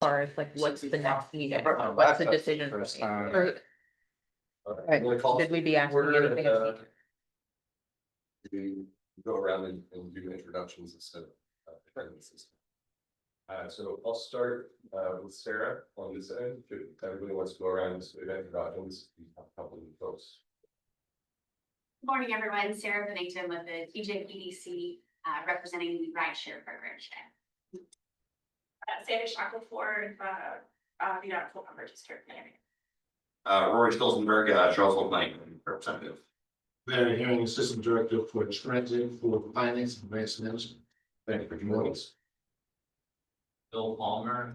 far as like what's the next meeting, what's the decision? First time. Or should we be asking anything? We go around and do introductions instead of attendances. So I'll start with Sarah on this end. If everybody wants to go around and do introductions, we have a couple of folks. Good morning, everyone. Sarah Bennington with the TJPDC, representing the rideshare program today. Sandy Shackelford, the full coverage care planning. Rory Stolzenberg, Charlottesville Planning Representative. Larry Herring, Assistant Director for Transit for Finance and Advanced Management. Thank you for joining us. Bill Palmer,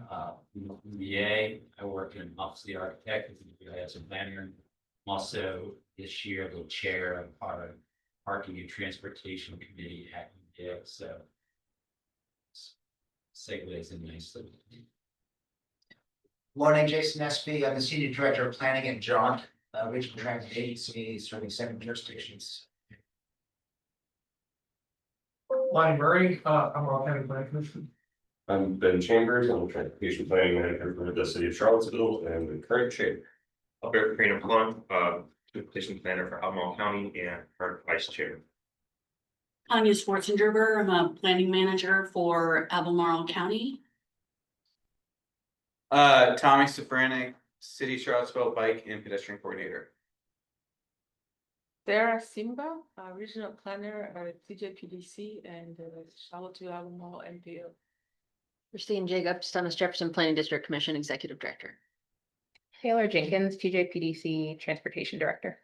MBA. I work in Office of the Architect as a planner. I'm also this year the chair of our Parking and Transportation Committee at MPO. So segues in nicely. Morning, Jason Espy. I'm the Senior Director of Planning at John, Regional Transit Agency, serving 7 jurisdictions. Lonnie Murray, I'm all County Planning Commission. I'm Ben Chambers. I'm the Transportation Planning Manager for the City of Charlottesville and the current chair. Albert Crane Plum, Transportation Planner for Albemarle County and current Vice Chair. Tanya Schwarzengerber, I'm a planning manager for Albemarle County. Tommy Safranek, City Charlottesville Bike and Pedestrian Coordinator. Sarah Simba, Regional Planner at TJPDC and Charlottesville Albemarle MPO. Christine Jacobs, Thomas Jefferson Planning District Commission Executive Director. Taylor Jenkins, TJPDC Transportation Director.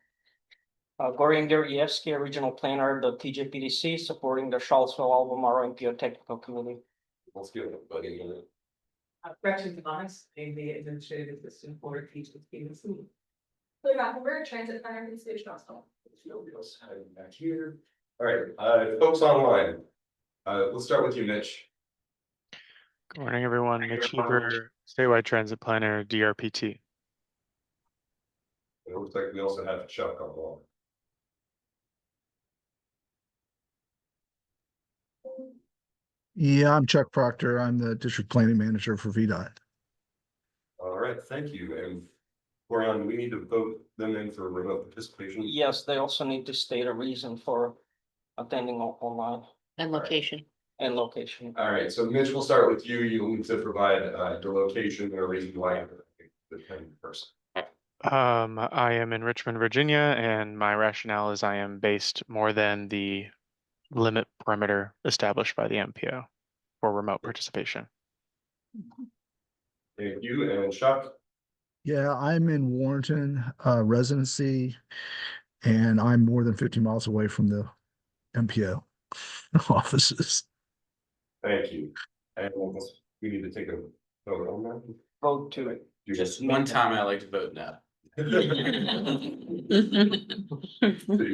Gorian Gerievsky, Regional Planner of the TJPDC, supporting the Charlottesville Albemarle MPO Technical Committee. Let's give everybody a minute. Gretchen Device, the Administrative Assistant for TJPDC. We're a transit planner in the city of Charlottesville. Back here. All right, folks online. Let's start with you, Mitch. Good morning, everyone. Mitch Huber, Statewide Transit Planner, DRPT. It looks like we also have Chuck on the line. Yeah, I'm Chuck Proctor. I'm the District Planning Manager for VDOT. All right, thank you. And Corian, we need to vote them in for remote participation. Yes, they also need to state a reason for attending online And location. and location. All right, so Mitch, we'll start with you. You'll need to provide the location or reason why you're the attending person. I am in Richmond, Virginia, and my rationale is I am based more than the limit perimeter established by the MPO for remote participation. Thank you, and Chuck. Yeah, I'm in Warrenton residency, and I'm more than 50 miles away from the MPO offices. Thank you. And we need to take a vote on that. Vote to it. Just one time I like to vote no. So you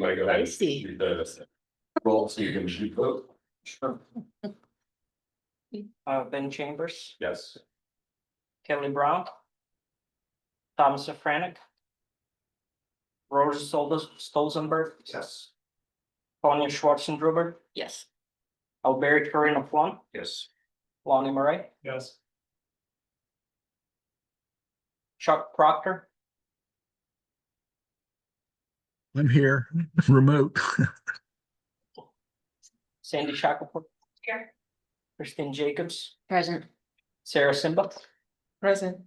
might go ahead and Feisty. read the roll so you can shoot vote. Ben Chambers, Yes. Kelly Brown, Thomas Safranek, Roger Stolzenberg, Yes. Tanya Schwarzengerber, Yes. Albert Crane Plum, Yes. Lonnie Murray, Yes. Chuck Proctor, I'm here, remote. Sandy Shackelford, Here. Christine Jacobs, Present. Sarah Simba, Present.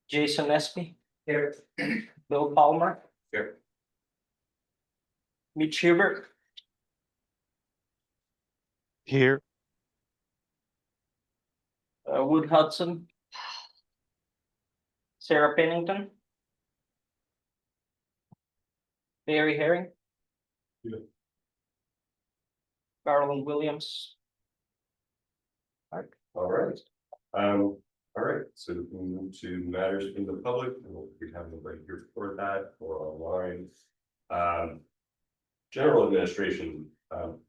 Jason Espy, Here. Bill Palmer, Here. Mitch Hubert, Here, Wood Hudson, Sarah Pennington, Barry Herring, Yeah. Garland Williams. All right. All right, so we move to matters in the public, and we'll be having right here for that or online. General administration, I'll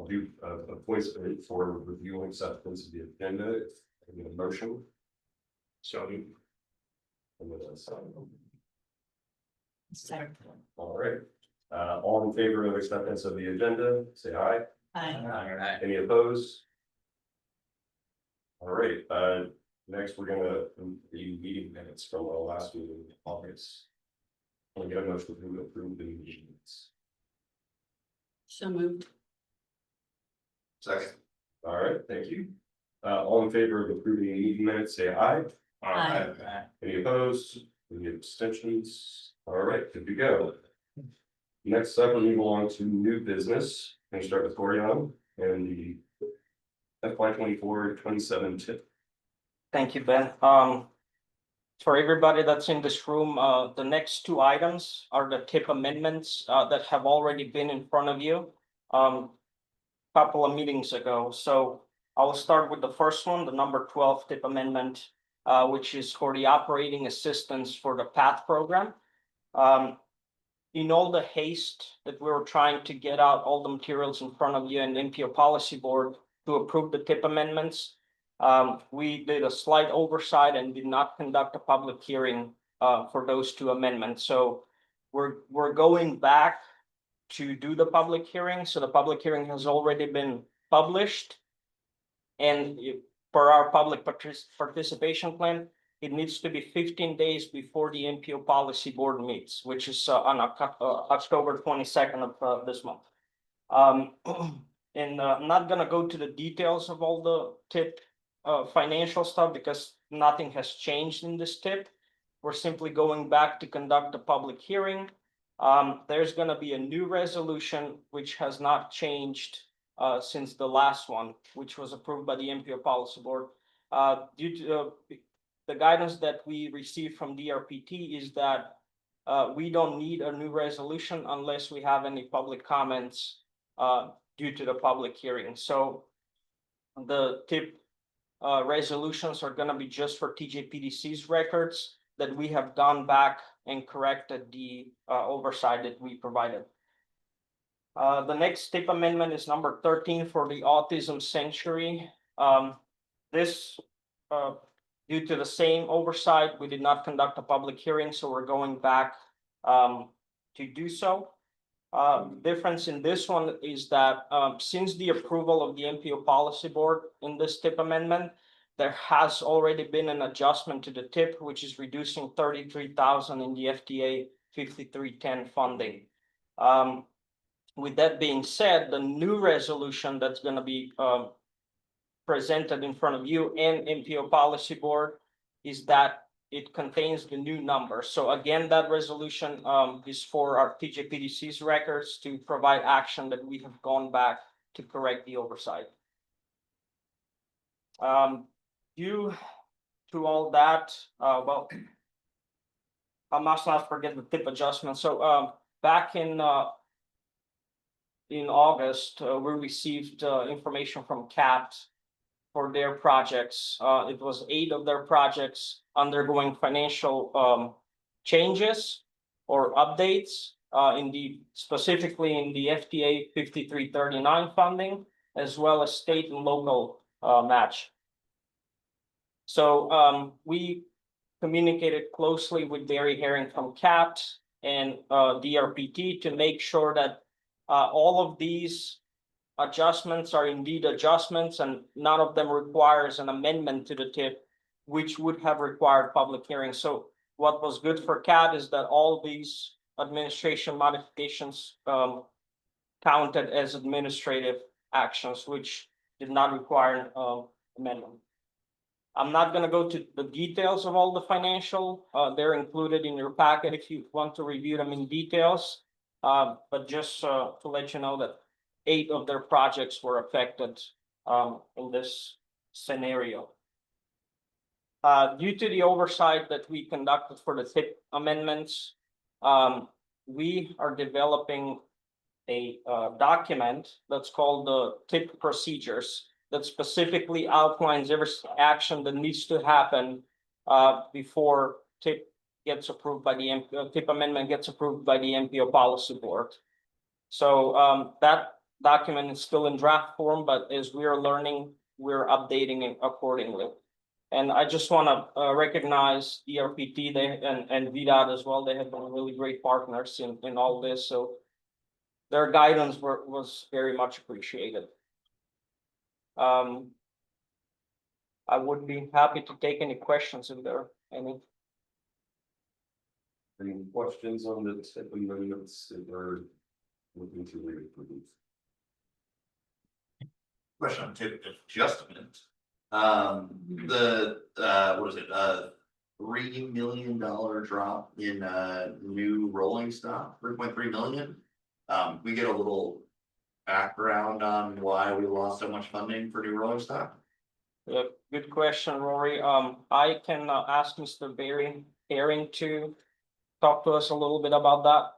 do a voice vote for review and acceptance of the agenda. If I need a motion. So. And then all right, all in favor of acceptance of the agenda, say aye. Aye. Any opposed? All right, Next, we're gonna review meeting minutes from our last meeting in August. Can we get a motion to approve the meeting minutes? So moved. Second. All right, thank you. All in favor of approving the meeting minutes, say aye. Aye. Any opposed? Any abstentions? All right, good to go. Next up, we move along to new business. Can we start with Corian and the FY 24-27 tip? Thank you, Ben. For everybody that's in this room, the next two items are the tip amendments, that have already been in front of you. Couple of meetings ago. So I will start with the first one, the number 12 tip amendment, which is for the operating assistance for the PATH program. In all the haste that we were trying to get out all the materials in front of you and MPO Policy Board to approve the tip amendments, we did a slight oversight and did not conduct a public hearing for those two amendments. So we're going back to do the public hearing. So the public hearing has already been published. And for our public participation plan, it needs to be 15 days before the MPO Policy Board meets, which is on October 22nd of this month. And I'm not gonna go to the details of all the tip financial stuff because nothing has changed in this tip. We're simply going back to conduct a public hearing. There's gonna be a new resolution which has not changed since the last one, which was approved by the MPO Policy Board. Due to the guidance that we received from DRPT is that we don't need a new resolution unless we have any public comments due to the public hearing. So the tip resolutions are gonna be just for TJPDC's records that we have gone back and corrected the oversight that we provided. The next tip amendment is number 13 for the Autism Sanctuary. This, due to the same oversight, we did not conduct a public hearing, so we're going back to do so. Difference in this one is that since the approval of the MPO Policy Board in this tip amendment, there has already been an adjustment to the tip, which is reducing 33,000 in the FDA 5310 funding. With that being said, the new resolution that's going to be presented in front of you and MPO Policy Board is that it contains the new number. So again, that resolution is for our TJPDC's records to provide action that we have gone back to correct the oversight. Due to all that, well, I must not forget the tip adjustment. So back in August, we received information from CAT for their projects. It was 8 of their projects undergoing financial changes or updates specifically in the FTA 5339 funding, as well as state and local match. So we communicated closely with Barry Herring from CAT and DRPT to make sure that all of these adjustments are indeed adjustments and none of them requires an amendment to the tip, which would have required public hearing. So what was good for CAT is that all these administration modifications counted as administrative actions, which did not require an amendment. I'm not going to go to the details of all the financial. They're included in your packet if you want to review them in details. But just to let you know that 8 of their projects were affected in this scenario. Due to the oversight that we conducted for the tip amendments, we are developing a document that's called the tip procedures that specifically outlines every action that needs to happen before tip gets approved by the tip amendment gets approved by the MPO Policy Board. So that document is still in draft form, but as we are learning, we're updating it accordingly. And I just want to recognize DRPT and VDOT as well. They have been really great partners in all this. So their guidance was very much appreciated. I would be happy to take any questions if there are any. Any questions on the tip amendments that we're looking to reapprove? Question on tip adjustment. What is it, $3 million drop in, new rolling stock, 3.3 million. We get a little background on why we lost so much funding for new rolling stock? Yeah, good question, Rory. I can ask Mr. Herring to talk to us a little bit about that.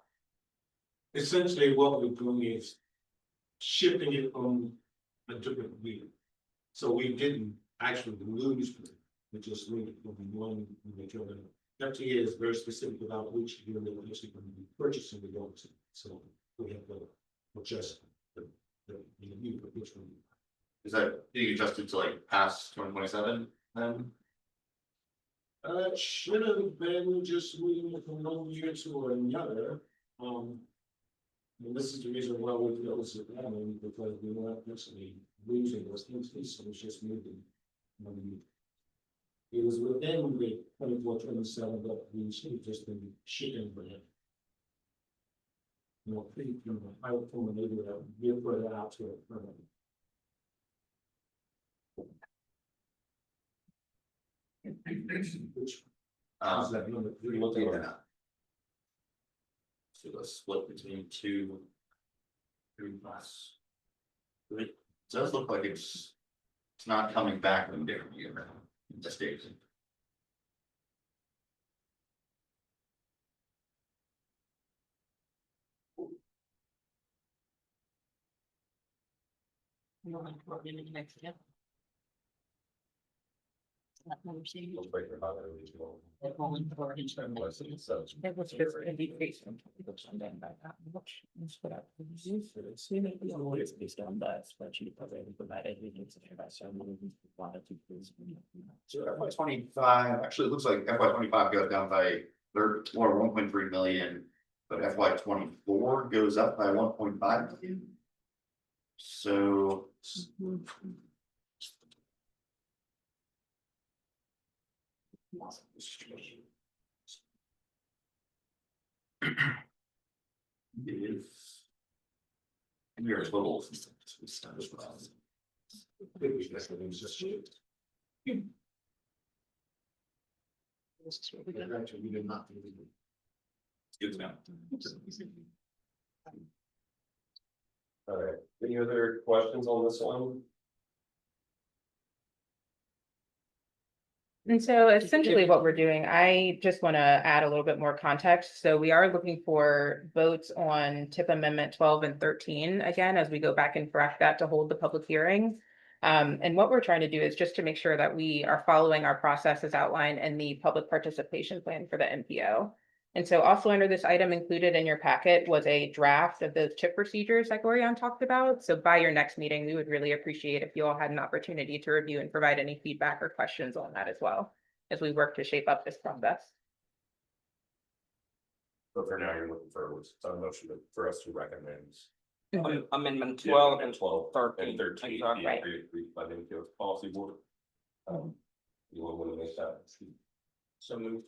Essentially, what we're doing is shifting it from a different wheel. So we didn't actually lose, we just moved it from one to the other. That is very specific about which unit we're actually going to be purchasing the dogs. So we have to adjust the unit of which one. Is that being adjusted to like past 2027 then? Should have been just moving it from one year to another. And this is the reason why we feel this is happening, because we weren't actually losing those things, so it's just moving. It was within the 24-27, but we should have just been shifting for him. I would formulate it out, we'll put it out to it. Which is that number 3? Looking at that. So the split between two plus. It does look like it's not coming back in different year. The state. Looks like they're not really original. It was just a decrease from 20% then by that much. That's what I was used to. So maybe always based on that spreadsheet already provided. We need to try some wanted to please. So FY25, actually it looks like FY25 goes down by 1.3 million, but FY24 goes up by 1.5 million. So. If your total Actually, we did not. Good now. All right, any other questions on this one? And so essentially what we're doing, I just want to add a little bit more context. So we are looking for votes on tip amendment 12 and 13 again, as we go back and correct that to hold the public hearing. And what we're trying to do is just to make sure that we are following our process as outlined in the public participation plan for the MPO. And so also under this item included in your packet was a draft of those tip procedures that Gorion talked about. So by your next meeting, we would really appreciate if you all had an opportunity to review and provide any feedback or questions on that as well, as we work to shape up this process. But for now, you're looking for a motion for us to recommend. Amendment 12 and 13. Exactly. Agreed by the MPO Policy Board. You want to make that? So moved.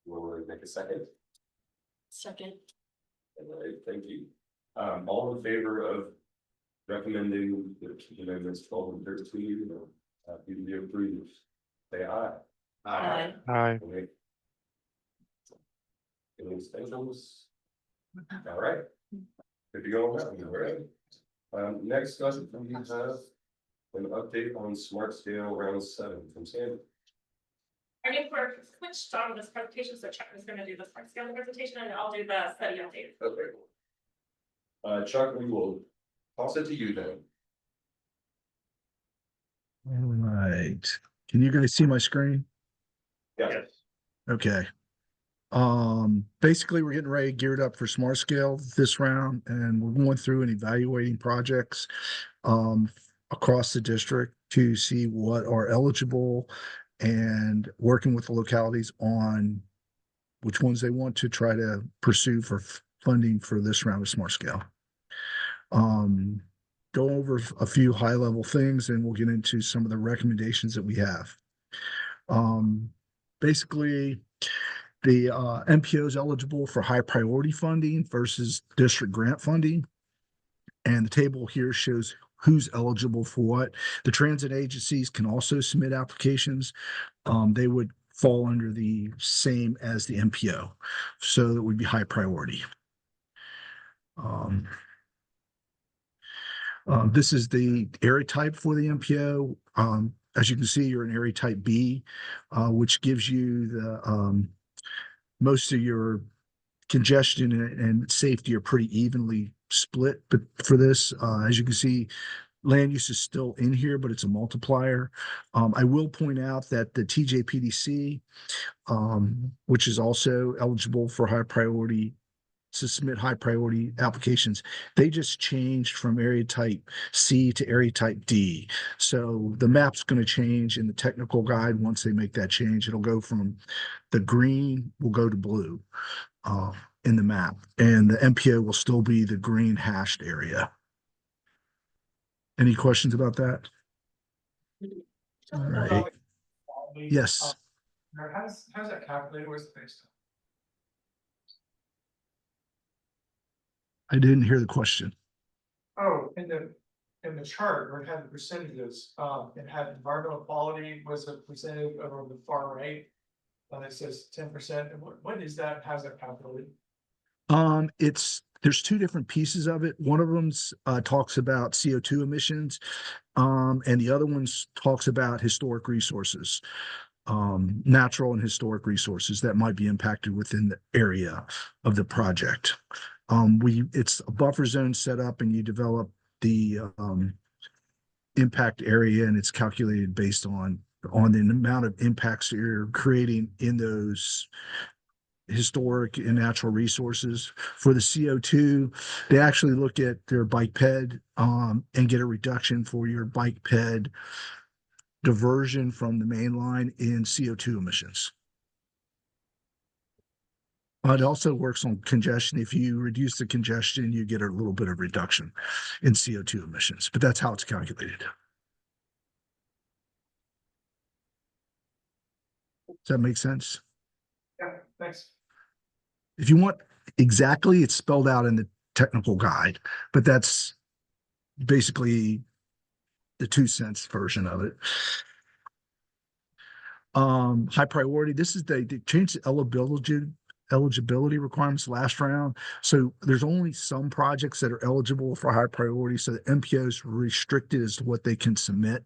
Will we make a second? Second. All right, thank you. All in favor of recommending the amendments 12 and 13, to be approved, say aye. Aye. Aye. Okay. Any extensions? All right. Good to go on that, all right. Next up, we have an update on Smart Scale Round 7 from Sandy. I mean, we're switched on this presentation, so Chuck is gonna do the smart scale presentation and I'll do the study update. Okay. Chuck, we will toss it to you then. All right. Can you guys see my screen? Yes. Okay. Basically we're getting ready, geared up for smart scale this round, and we're going through and evaluating projects across the district to see what are eligible and working with the localities on which ones they want to try to pursue for funding for this round of smart scale. go over a few high level things and we'll get into some of the recommendations that we have. Basically, the MPO is eligible for high priority funding versus district grant funding. And the table here shows who's eligible for what. The transit agencies can also submit applications. They would fall under the same as the MPO. So that would be high priority. This is the area type for the MPO. As you can see, you're in area type B, which gives you the most of your congestion and safety are pretty evenly split. But for this, as you can see, land use is still in here, but it's a multiplier. I will point out that the TJPDC, which is also eligible for high priority to submit high priority applications, they just changed from area type C to area type D. So the map's going to change in the technical guide. Once they make that change, it'll go from the green will go to blue in the map, and the MPO will still be the green hashed area. Any questions about that? All right. Yes. How's that calculated? Where's it based I didn't hear the question. on? Oh, in the chart where it had the percentages, it had environmental quality was a percentage over the far right. And it says 10%. And what is that? How's that calculated? There's two different pieces of it. One of them talks about CO2 emissions, and the other one talks about historic resources, natural and historic resources that might be impacted within the area of the project. It's a buffer zone set up, and you develop the impact area, and it's calculated based on the amount of impacts that you're creating in those historic and natural resources. For the CO2, they actually look at their bike ped and get a reduction for your bike ped diversion from the main line in CO2 emissions. It also works on congestion. If you reduce the congestion, you get a little bit of reduction in CO2 emissions, but that's how it's calculated. Does that make sense? Yeah, thanks. If you want exactly, it's spelled out in the technical guide, but that's basically the 2 cents version of it. High priority. This is they changed the eligibility requirements last round. So there's only some projects that are eligible for high priority. So the MPO is restricted as to what they can submit.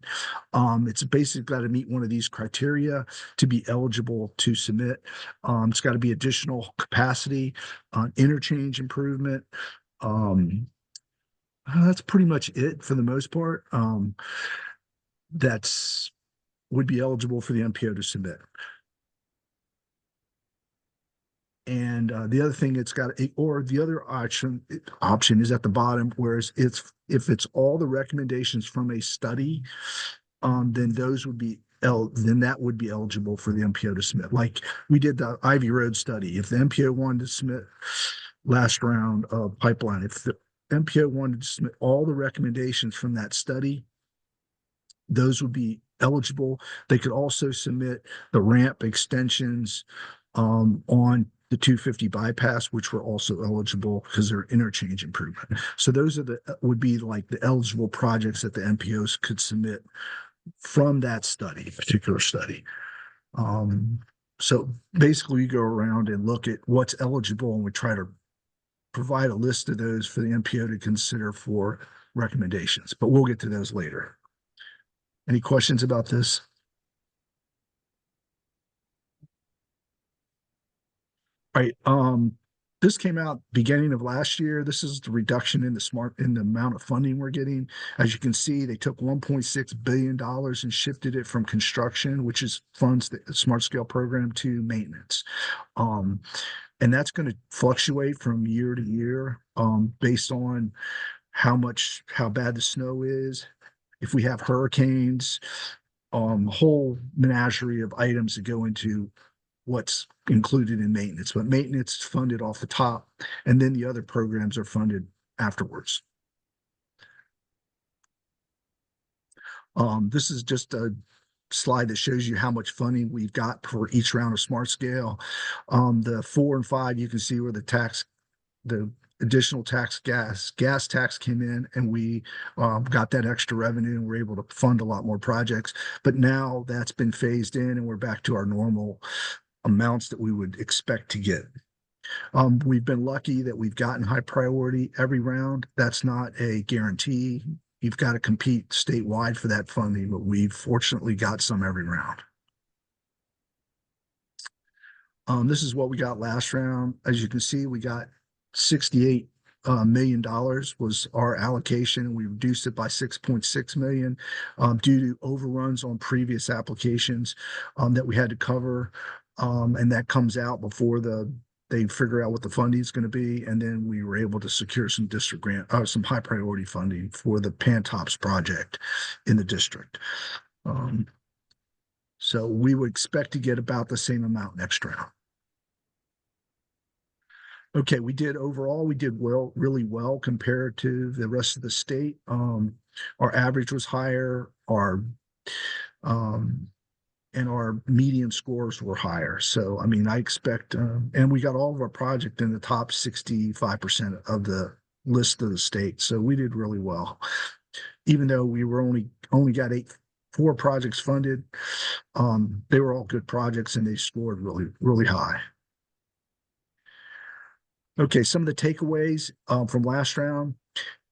It's basically got to meet one of these criteria to be eligible to submit. It's got to be additional capacity, interchange improvement. That's pretty much it for the most part. That's would be eligible for the MPO to submit. And the other thing it's got, or the other option is at the bottom, whereas if it's all the recommendations from a study, then those would be then that would be eligible for the MPO to submit. Like we did the Ivy Road study. If the MPO wanted to submit last round of pipeline, if the MPO wanted to submit all the recommendations from that study, those would be eligible. They could also submit the ramp extensions on the 250 bypass, which were also eligible because they're interchange improvement. So those are would be like the eligible projects that the MPOs could submit from that study, particular study. So basically, we go around and look at what's eligible, and we try to provide a list of those for the MPO to consider for recommendations. But we'll get to those later. Any questions about this? All right. This came out beginning of last year. This is the reduction in the amount of funding we're getting. As you can see, they took $1.6 billion and shifted it from construction, which is funds the smart scale program, to maintenance. And that's going to fluctuate from year to year based on how bad the snow is. If we have hurricanes, whole menagerie of items that go into what's included in maintenance, but maintenance is funded off the top, and then the other programs are funded afterwards. This is just a slide that shows you how much funding we've got for each round of smart scale. The 4 and 5, you can see where the additional gas tax came in, and we got that extra revenue and we're able to fund a lot more projects. But now that's been phased in and we're back to our normal amounts that we would expect to get. We've been lucky that we've gotten high priority every round. That's not a guarantee. You've got to compete statewide for that funding, but we've fortunately got some every round. This is what we got last round. As you can see, we got $68 million was our allocation. We reduced it by 6.6 million due to overruns on previous applications that we had to cover. And that comes out before they figure out what the funding is going to be. And then we were able to secure some district grant, some high priority funding for the Pantops project in the district. So we would expect to get about the same amount next round. Okay, we did well, really well compared to the rest of the state. Our average was higher, and our median scores were higher. So, I mean, I expect, and we got all of our project in the top 65% of the list of the state. So we did really well, even though we were only got 4 projects funded. They were all good projects and they scored really, really high. Okay, some of the takeaways from last round.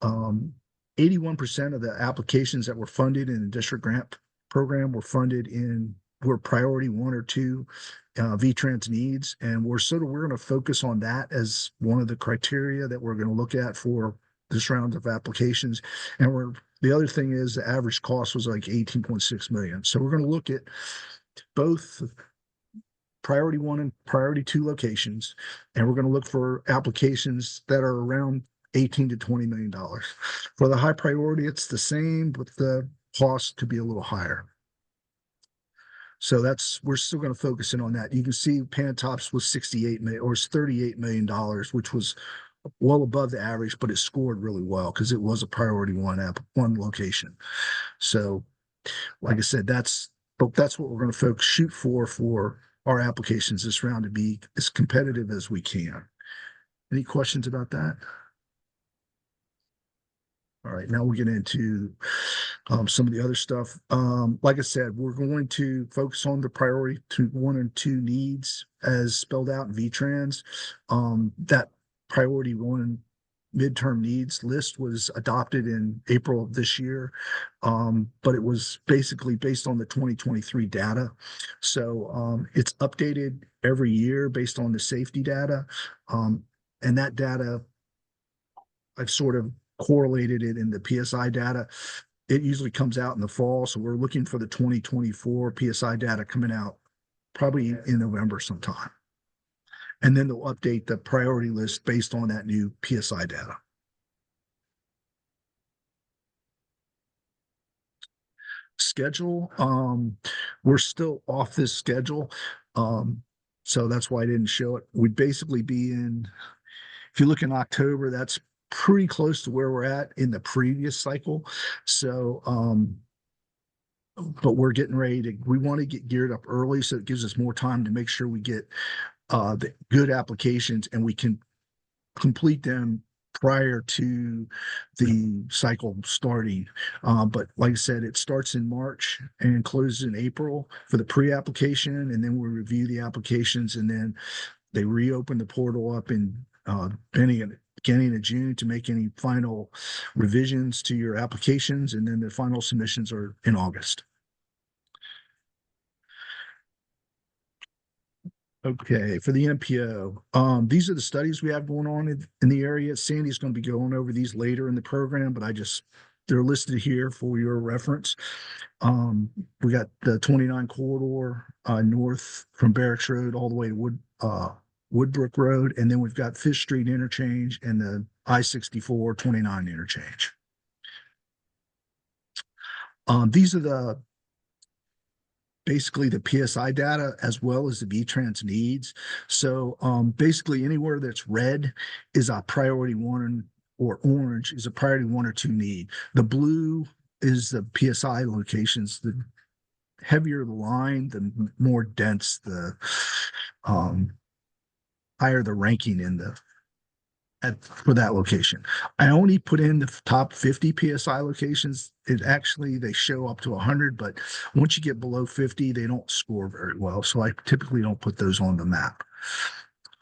81% of the applications that were funded in the district grant program were priority 1 or 2 VTrans needs, and we're going to focus on that as one of the criteria that we're going to look at for this round of applications. And the other thing is the average cost was like 18.6 million. So we're going to look at both priority 1 and priority 2 locations, and we're going to look for applications that are around $18 to $20 million. For the high priority, it's the same, but the cost could be a little higher. So we're still going to focus in on that. You can see Pantops was 68 million or $38 million, which was well above the average, but it scored really well because it was a priority 1 location. So, like I said, that's what we're going to shoot for our applications this round, to be as competitive as we can. Any questions about that? All right, now we'll get into some of the other stuff. Like I said, we're going to focus on the priority 1 and 2 needs as spelled out in VTrans. That priority 1 midterm needs list was adopted in April of this year, but it was basically based on the 2023 data. So it's updated every year based on the safety data. And that data, I've sort of correlated it in the PSI data. It usually comes out in the fall, so we're looking for the 2024 PSI data coming out probably in November sometime. And then they'll update the priority list based on that new PSI data. Schedule, we're still off this schedule. So that's why I didn't show it. We'd basically be if you look in October, that's pretty close to where we're at in the previous cycle. So, but we're getting ready we want to get geared up early, so it gives us more time to make sure we get the good applications and we can complete them prior to the cycle starting. But like I said, it starts in March and closes in April for the pre-application, and then we review the applications, and then they reopen the portal up in beginning of June to make any final revisions to your applications, and then the final submissions are in August. Okay, for the MPO, these are the studies we have going on in the area. Sandy's going to be going over these later in the program, but they're listed here for your reference. We got the 29 corridor north from Barracks Road all the way to Woodbrook Road, and then we've got Fish Street interchange and the I-64 29 interchange. These are basically the PSI data as well as the VTrans needs. So basically anywhere that's red is a priority 1, or orange is a priority 1 or 2 need. The blue is the PSI locations. The heavier the line, the more dense the higher the ranking in the for that location. I only put in the top 50 PSI locations. It actually, they show up to 100, but once you get below 50, they don't score very well. So I typically don't put those on the map.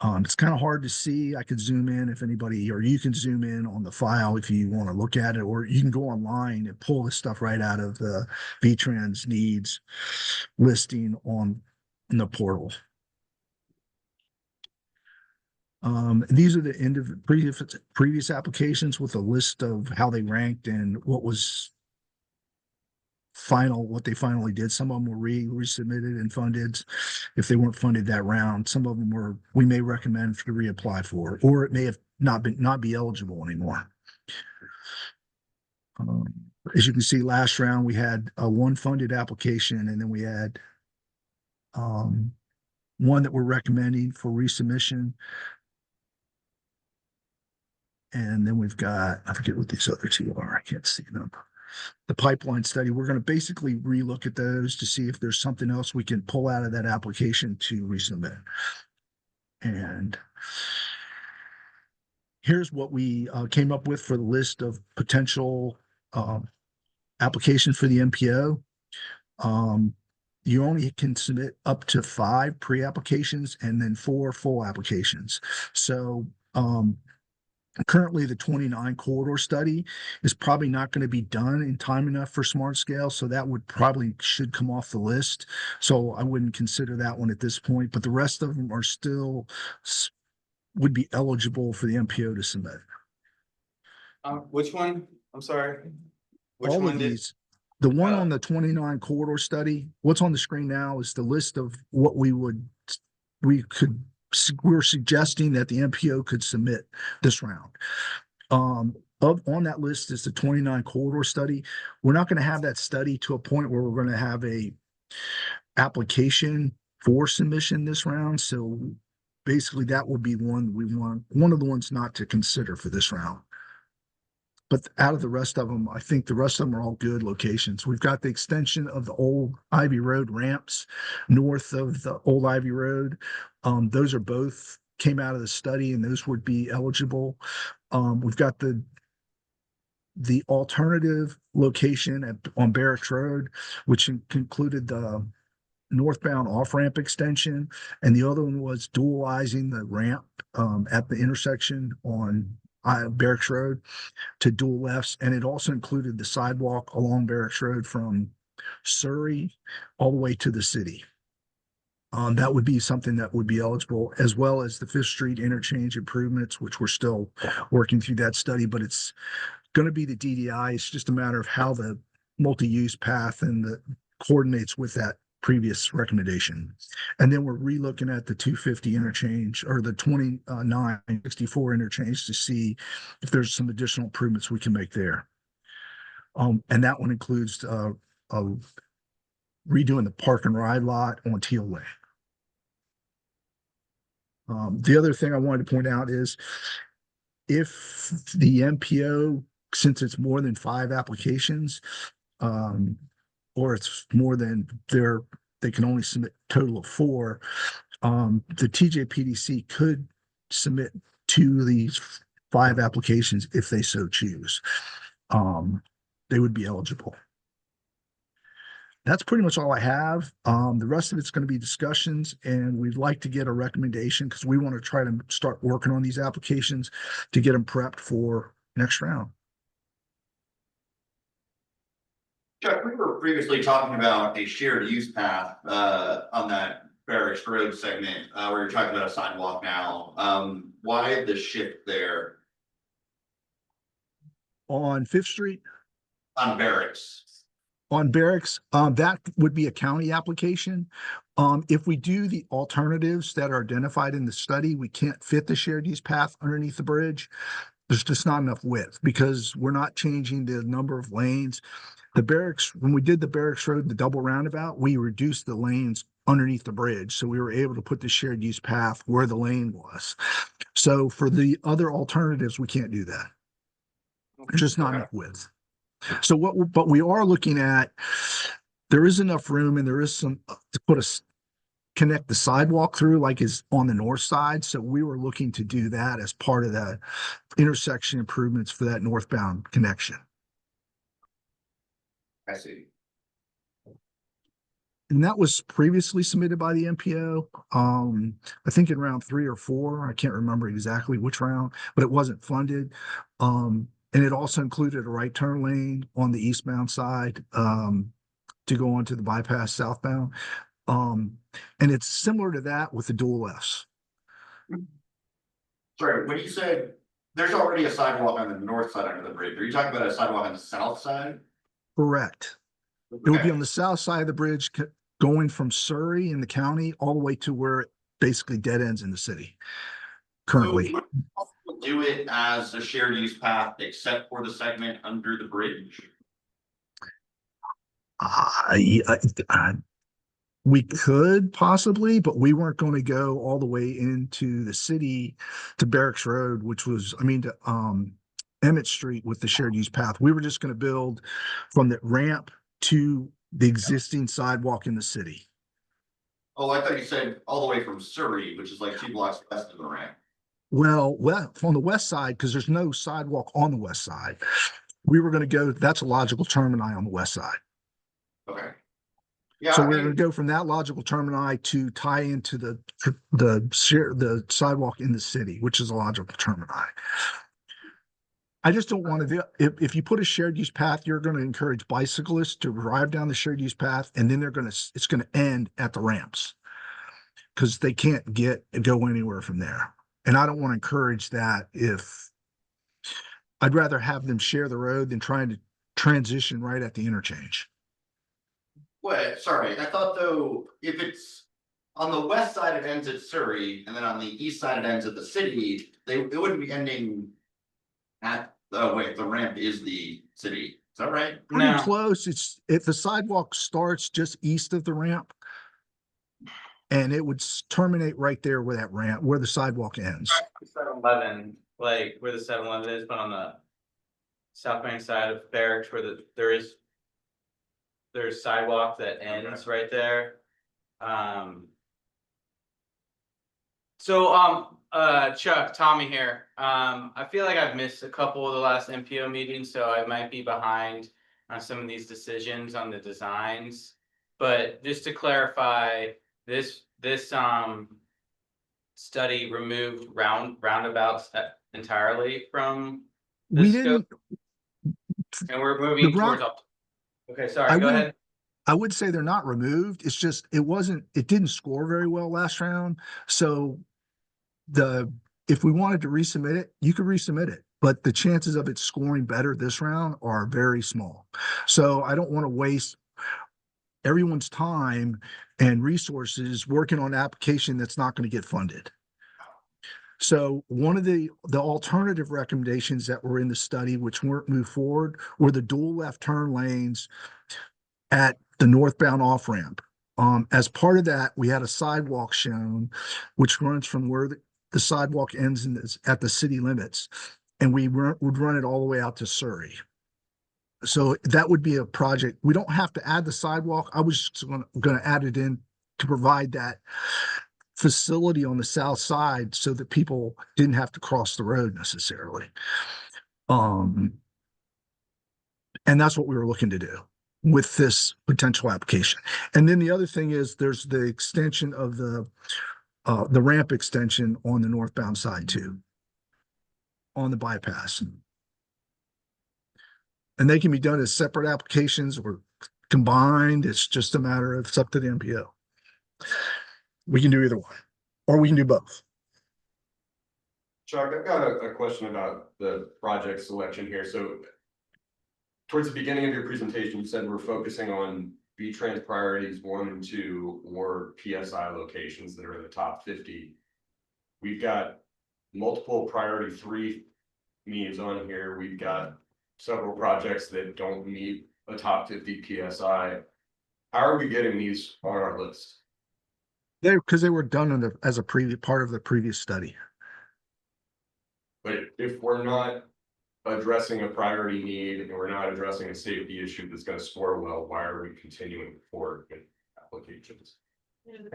It's kind of hard to see. I could zoom in if anybody, or you can zoom in on the file if you want to look at it, or you can go online and pull this stuff right out of the VTrans needs listing on in the portal. These are the end of previous applications with a list of how they ranked and what was what they finally did. Some of them were resubmitted and funded. If they weren't funded that round, some of them we may recommend to reapply for, or it may have not be eligible anymore. As you can see, last round we had one funded application, and then we had one that we're recommending for resubmission. And then we've got, I forget what these other two are. I can't see them. The pipeline study, we're going to basically relook at those to see if there's something else we can pull out of that application to resubmit. And here's what we came up with for the list of potential applications for the MPO. You only can submit up to 5 pre-applications and then 4 full applications. So currently, the 29 corridor study is probably not going to be done in time enough for smart scale. So that should come off the list. So I wouldn't consider that one at this point, but the rest of them are still would be eligible for the MPO to submit. Which one? I'm sorry. Which All one of did? these, the one on the 29 corridor study, what's on the screen now is the list of what we're suggesting that the MPO could submit this round. On that list is the 29 corridor study. We're not going to have that study to a point where we're going to have a application for submission this round. So basically that will be one of the ones not to consider for this round. But out of the rest of them, I think the rest of them are all good locations. We've got the extension of the old Ivy Road ramps north of the old Ivy Road. Those are both came out of the study, and those would be eligible. We've got the alternative location on Barracks Road, which included the northbound off-ramp extension, and the other one was dualizing the ramp at the intersection on Barracks Road to dual lefts, and it also included the sidewalk along Barracks Road from Surrey all the way to the city. That would be something that would be eligible, as well as the 5th Street interchange improvements, which we're still working through that study, but it's going to be the DDI. It's just a matter of how the multi-use path and the coordinates with that previous recommendation. And then we're relooking at the 250 interchange or the 2964 interchange to see if there's some additional improvements we can make there. And that one includes redoing the park and ride lot on Teal Lane. The other thing I wanted to point out is if the MPO, since it's more than 5 applications, or it's more than they can only submit a total of 4, the TJPDC could submit 2 of these 5 applications if they so choose. They would be eligible. That's pretty much all I have. The rest of it's going to be discussions, and we'd like to get a recommendation because we want to try to start working on these applications to get them prepped for next round. Chuck, we were previously talking about a shared use path on that Barracks Road segment where you're talking about a sidewalk now. Why the shift there? On 5th Street? On Barracks. On Barracks, that would be a county application. If we do the alternatives that are identified in the study, we can't fit the shared use path underneath the bridge. There's just not enough width because we're not changing the number of lanes. The Barracks, when we did the Barracks Road, the double roundabout, we reduced the lanes underneath the bridge. So we were able to put the shared use path where the lane was. So for the other alternatives, we can't do that. There's just not enough width. So but we are looking at, there is enough room and there is some to connect the sidewalk through like is on the north side. So we were looking to do that as part of the intersection improvements for that northbound connection. I see. And that was previously submitted by the MPO. I think in round 3 or 4, I can't remember exactly which round, but it wasn't funded. And it also included a right turn lane on the eastbound side, to go onto the bypass southbound. And it's similar to that with the dual lefts. Sorry, when you said there's already a sidewalk on the north side under the bridge, are you talking about a sidewalk on the south side? Correct. It would be Okay. on the south side of the bridge going from Surrey in the county all the way to where it basically dead ends in the city currently. So would it be possible to do it as a shared use path except for the segment under the bridge? We could possibly, but we weren't going to go all the way into the city to Barracks Road, which was, to Emmett Street with the shared use path. We were just going to build from the ramp to the existing sidewalk in the city. Oh, I thought you said all the way from Surrey, which is like 2 blocks west of the ramp. Well, on the west side, because there's no sidewalk on the west side, we were going to go, that's a logical termini on the west side. Okay. Yeah. So I we're mean, going to go from that logical termini to tie into the sidewalk in the city, which is a logical termini. I just don't want to, if you put a shared use path, you're going to encourage bicyclists to drive down the shared use path, and then it's going to end at the ramps because they can't go anywhere from there. And I don't want to encourage that. I'd rather have them share the road than trying to transition right at the interchange. Wait, sorry, I thought though, if it's on the west side, it ends at Surrey, and then on the east side, it ends at the city, it wouldn't be ending at, wait, the ramp is the city, is that right? Pretty close. If the sidewalk starts just east of the ramp, and it would terminate right there where that ramp, where the sidewalk ends. 7-Eleven, like where the 7-Eleven is, but on the southbound side of Barracks where there's sidewalk that ends right there. Chuck, Tommy here. I feel like I've missed a couple of the last MPO meetings, so I might be behind on some of these decisions on the designs. But just to clarify, this study removed roundabouts entirely from the scope, and we're moving towards. Okay, sorry, go ahead. I would say they're not removed. It's just it didn't score very well last round. So if we wanted to resubmit it, you could resubmit it, but the chances of it scoring better this round are very small. So I don't want to waste everyone's time and resources working on an application that's not going to get funded. So one of the alternative recommendations that were in the study, which weren't moved forward, were the dual left turn lanes at the northbound off ramp. As part of that, we had a sidewalk shown, which runs from where the sidewalk ends at the city limits, and we would run it all the way out to Surrey. So that would be a project. We don't have to add the sidewalk. I was just going to add it in to provide that facility on the south side so that people didn't have to cross the road necessarily. And that's what we were looking to do with this potential application. And then the other thing is there's the extension of the ramp extension on the northbound side too, on the bypass. And they can be done as separate applications or combined. It's just a matter of, it's up to the MPO. We can do either one, or we can do both. Chuck, I've got a question about the project selection here. So towards the beginning of your presentation, you said we're focusing on V-Trans priorities 1 and 2 or PSI locations that are in the top 50. We've got multiple priority 3 needs on here. We've got several projects that don't meet a top 50 PSI. How are we getting these on our list? Because they were done as a previous part of the previous study. But if we're not addressing a priority need and we're not addressing a safety issue that's gonna score well, why are we continuing forward with applications?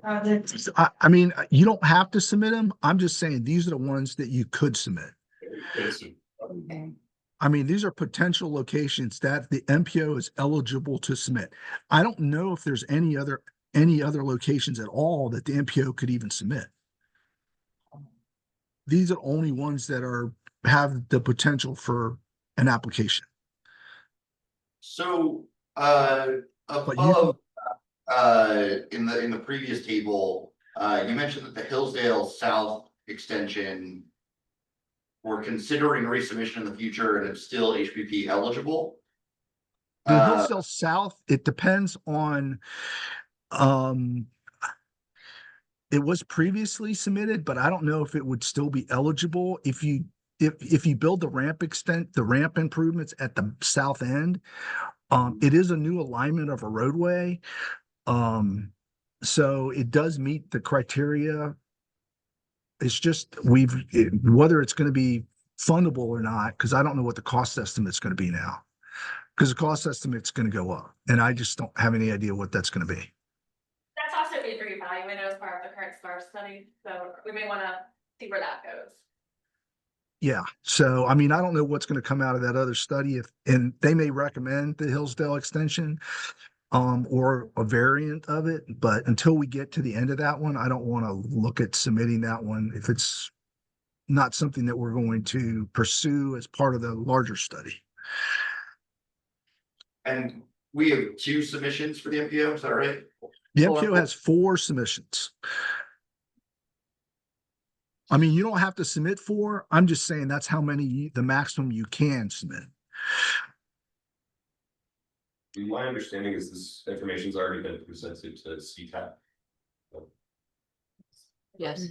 I mean, you don't have to submit them. I'm just saying, these are the ones that you could submit. I mean, these are potential locations that the MPO is eligible to submit. I don't know if there's any other locations at all that the MPO could even submit. These are only ones that have the potential for an application. So, you above, in the previous table, you mentioned that the Hillsdale South extension, we're considering resubmission in the future and it's still HPP eligible. The Hillsdale South, it depends on, it was previously submitted, but I don't know if it would still be eligible if you build the ramp improvements at the south end. It is a new alignment of a roadway. So it does meet the criteria. It's just whether it's going to be fundable or not, because I don't know what the cost estimate's going to be now. Because the cost estimate's going to go up, and I just don't have any idea what that's going to be. That's also being reevaluated as part of the current STAR study, so we may want to see where that goes. Yeah, so I mean, I don't know what's going to come out of that other study, and they may recommend the Hillsdale extension, or a variant of it, but until we get to the end of that one, I don't want to look at submitting that one if it's not something that we're going to pursue as part of the larger study. And we have 2 submissions for the MPO, is that right? The MPO has 4 submissions. I mean, you don't have to submit 4. I'm just saying that's how many, the maximum you can submit. My understanding is this information's already been presented to CTAP. Yes.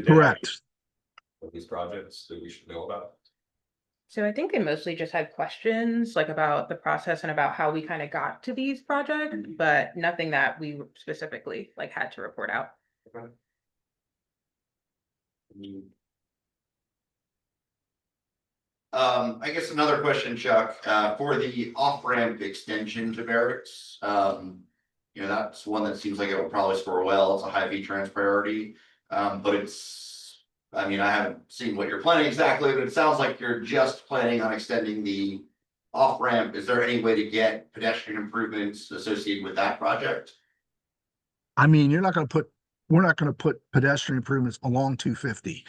Correct. Of these projects that we should know about. So I think they mostly just had questions like about the process and about how we kind of got to these projects, but nothing that we specifically like had to report out. Okay. I guess another question, Chuck, for the off-ramp extension to barracks, you know, that's one that seems like it will probably score well. It's a high V-Trans priority, but I mean, I haven't seen what you're planning exactly, but it sounds like you're just planning on extending the off-ramp. Is there any way to get pedestrian improvements associated with that project? I mean, we're not going to put pedestrian improvements along 250,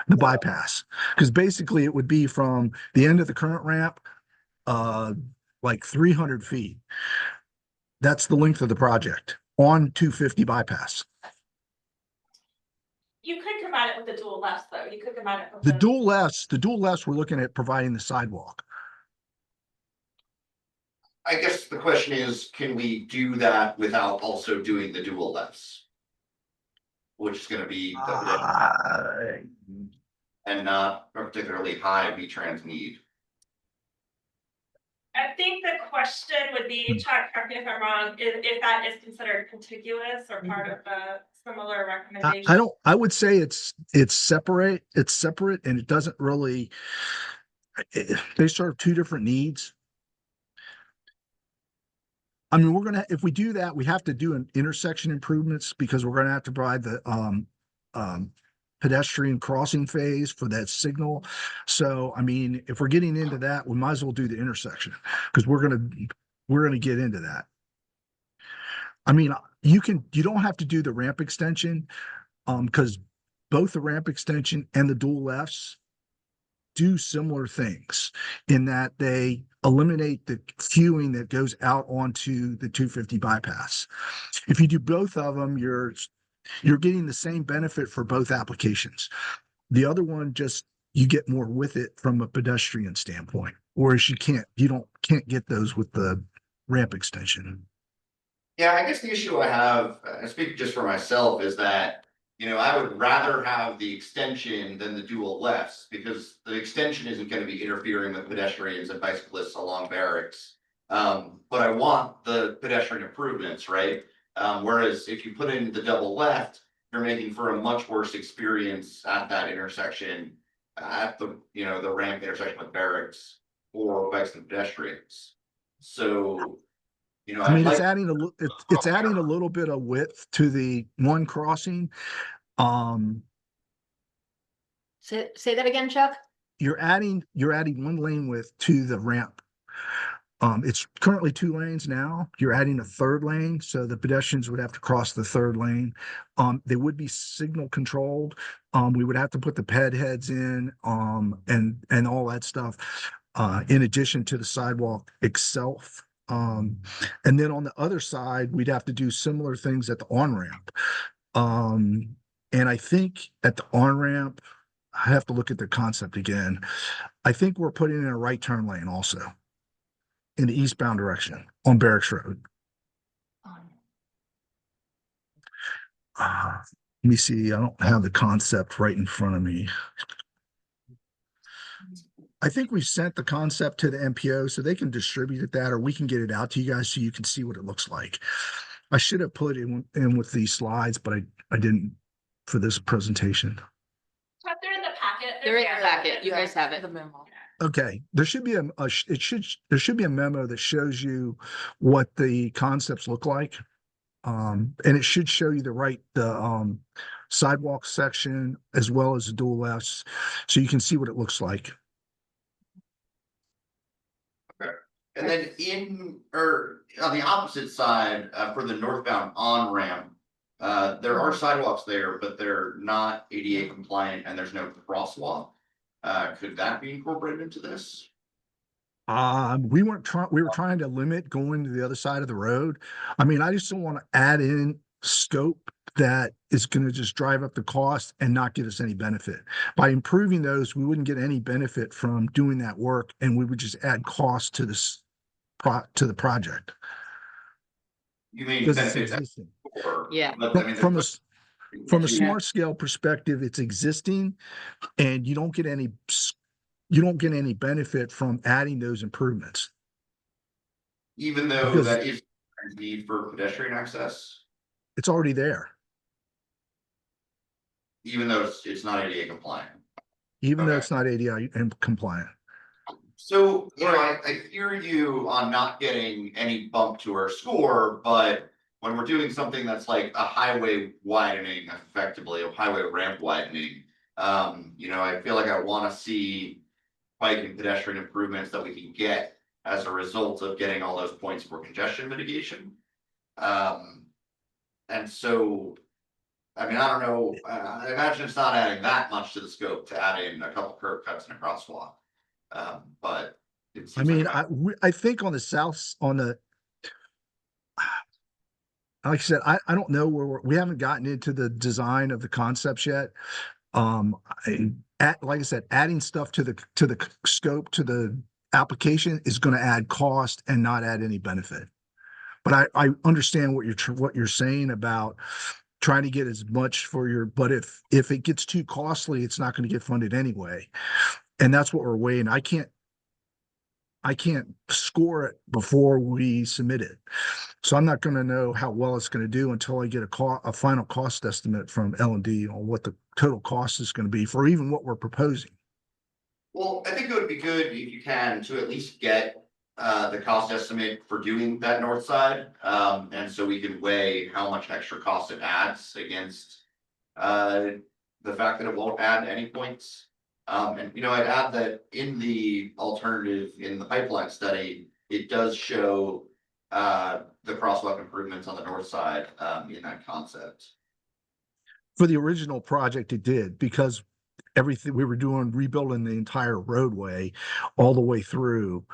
the bypass, because basically it would be from the end of the current ramp, like 300 feet. That's the length of the project on 250 bypass. You could combine it with the dual lefts, though. You could combine it with The dual lefts, we're looking at providing the sidewalk. I guess the question is, can we do that without also doing the dual lefts? Which is going to be and not a particularly high V-Trans need. I think the question would be, Chuck, correct me if I'm wrong, if that is considered contiguous or part of the similar recommendation. I would say it's separate, and it doesn't really, they serve 2 different needs. I mean, if we do that, we have to do an intersection improvements because we're gonna have to provide the pedestrian crossing phase for that signal. So, I mean, if we're getting into that, we might as well do the intersection because we're gonna get into that. I mean, you don't have to do the ramp extension, because both the ramp extension and the dual lefts do similar things in that they eliminate the queuing that goes out onto the 250 bypass. If you do both of them, you're getting the same benefit for both applications. The other one, just you get more with it from a pedestrian standpoint, whereas you can't get those with the ramp extension. Yeah, I guess the issue I have, speaking just for myself, is that, you know, I would rather have the extension than the dual lefts because the extension isn't going to be interfering with pedestrians and bicyclists along barracks. But I want the pedestrian improvements, right? Whereas if you put in the double left, you're making for a much worse experience at that intersection, at the ramp intersection with barracks. for bikes and pedestrians. So, you know, I mean, I'd it's like, adding it's adding a little bit of width to the one crossing. Say that again, Chuck? You're adding one lane width to the ramp. It's currently 2 lanes now. You're adding a 3rd lane, so the pedestrians would have to cross the 3rd lane. They would be signal controlled. We would have to put the ped heads in, and all that stuff, in addition to the sidewalk itself. And then on the other side, we'd have to do similar things at the on-ramp. And I think at the on-ramp, I have to look at the concept again. I think we're putting in a right turn lane also in the eastbound direction on Barracks Road. Let me see. I don't have the concept right in front of me. I think we've sent the concept to the MPO so they can distribute it that, or we can get it out to you guys so you can see what it looks like. I should have put it in with these slides, but I didn't for this presentation. They're in the packet. They're in the packet. You guys have it. The memo. Okay, there should be there should be a memo that shows you what the concepts look like. And it should show you the sidewalk section as well as the dual Fs, so you can see what it looks like. and then on the opposite side, for the northbound on-ramp, there are sidewalks there, but they're not ADA compliant and there's no crosswalk. Could that be incorporated into this? We were trying to limit going to the other side of the road. I mean, I just don't want to add in scope that is going to just drive up the cost and not give us any benefit. By improving those, we wouldn't get any benefit from doing that work, and we would just add cost to the project. You mean Because it's benefits? existing. Yeah. But I mean, From a Yeah. smart scale perspective, it's existing, and you don't get any benefit from adding those improvements. even though Because- that is a need for pedestrian access, It's already there, even though it's not ADA compliant. even though Okay. it's not ADI compliant. So, you know, I hear you on not getting any bump to our score, but when we're doing something that's like a highway widening, effectively, a highway ramp widening, you know, I feel like I want to see bike and pedestrian improvements that we can get as a result of getting all those points for congestion mitigation. And so, I mean, I don't know, I imagine it's not adding that much to the scope to add in a couple curb cuts and a crosswalk. But it I seems mean, like I think on the south, like I said, I don't know where we haven't gotten into the design of the concepts yet. Like I said, adding stuff to the scope, to the application is going to add cost and not add any benefit. But I understand what you're saying about trying to get as much for but if it gets too costly, it's not going to get funded anyway. And that's what we're weighing. I can't score it before we submit it. So I'm not going to know how well it's going to do until I get a final cost estimate from L&D on what the total cost is going to be for even what we're proposing. well, I think it would be good if you can to at least get the cost estimate for doing that north side. And so we can weigh how much extra cost it adds against the fact that it won't add any points. And you know, I'd add that in the alternative in the pipeline study, it does show the crosswalk improvements on the north side in that concept. For the original project, it did, because everything we were doing, rebuilding the entire roadway all the way through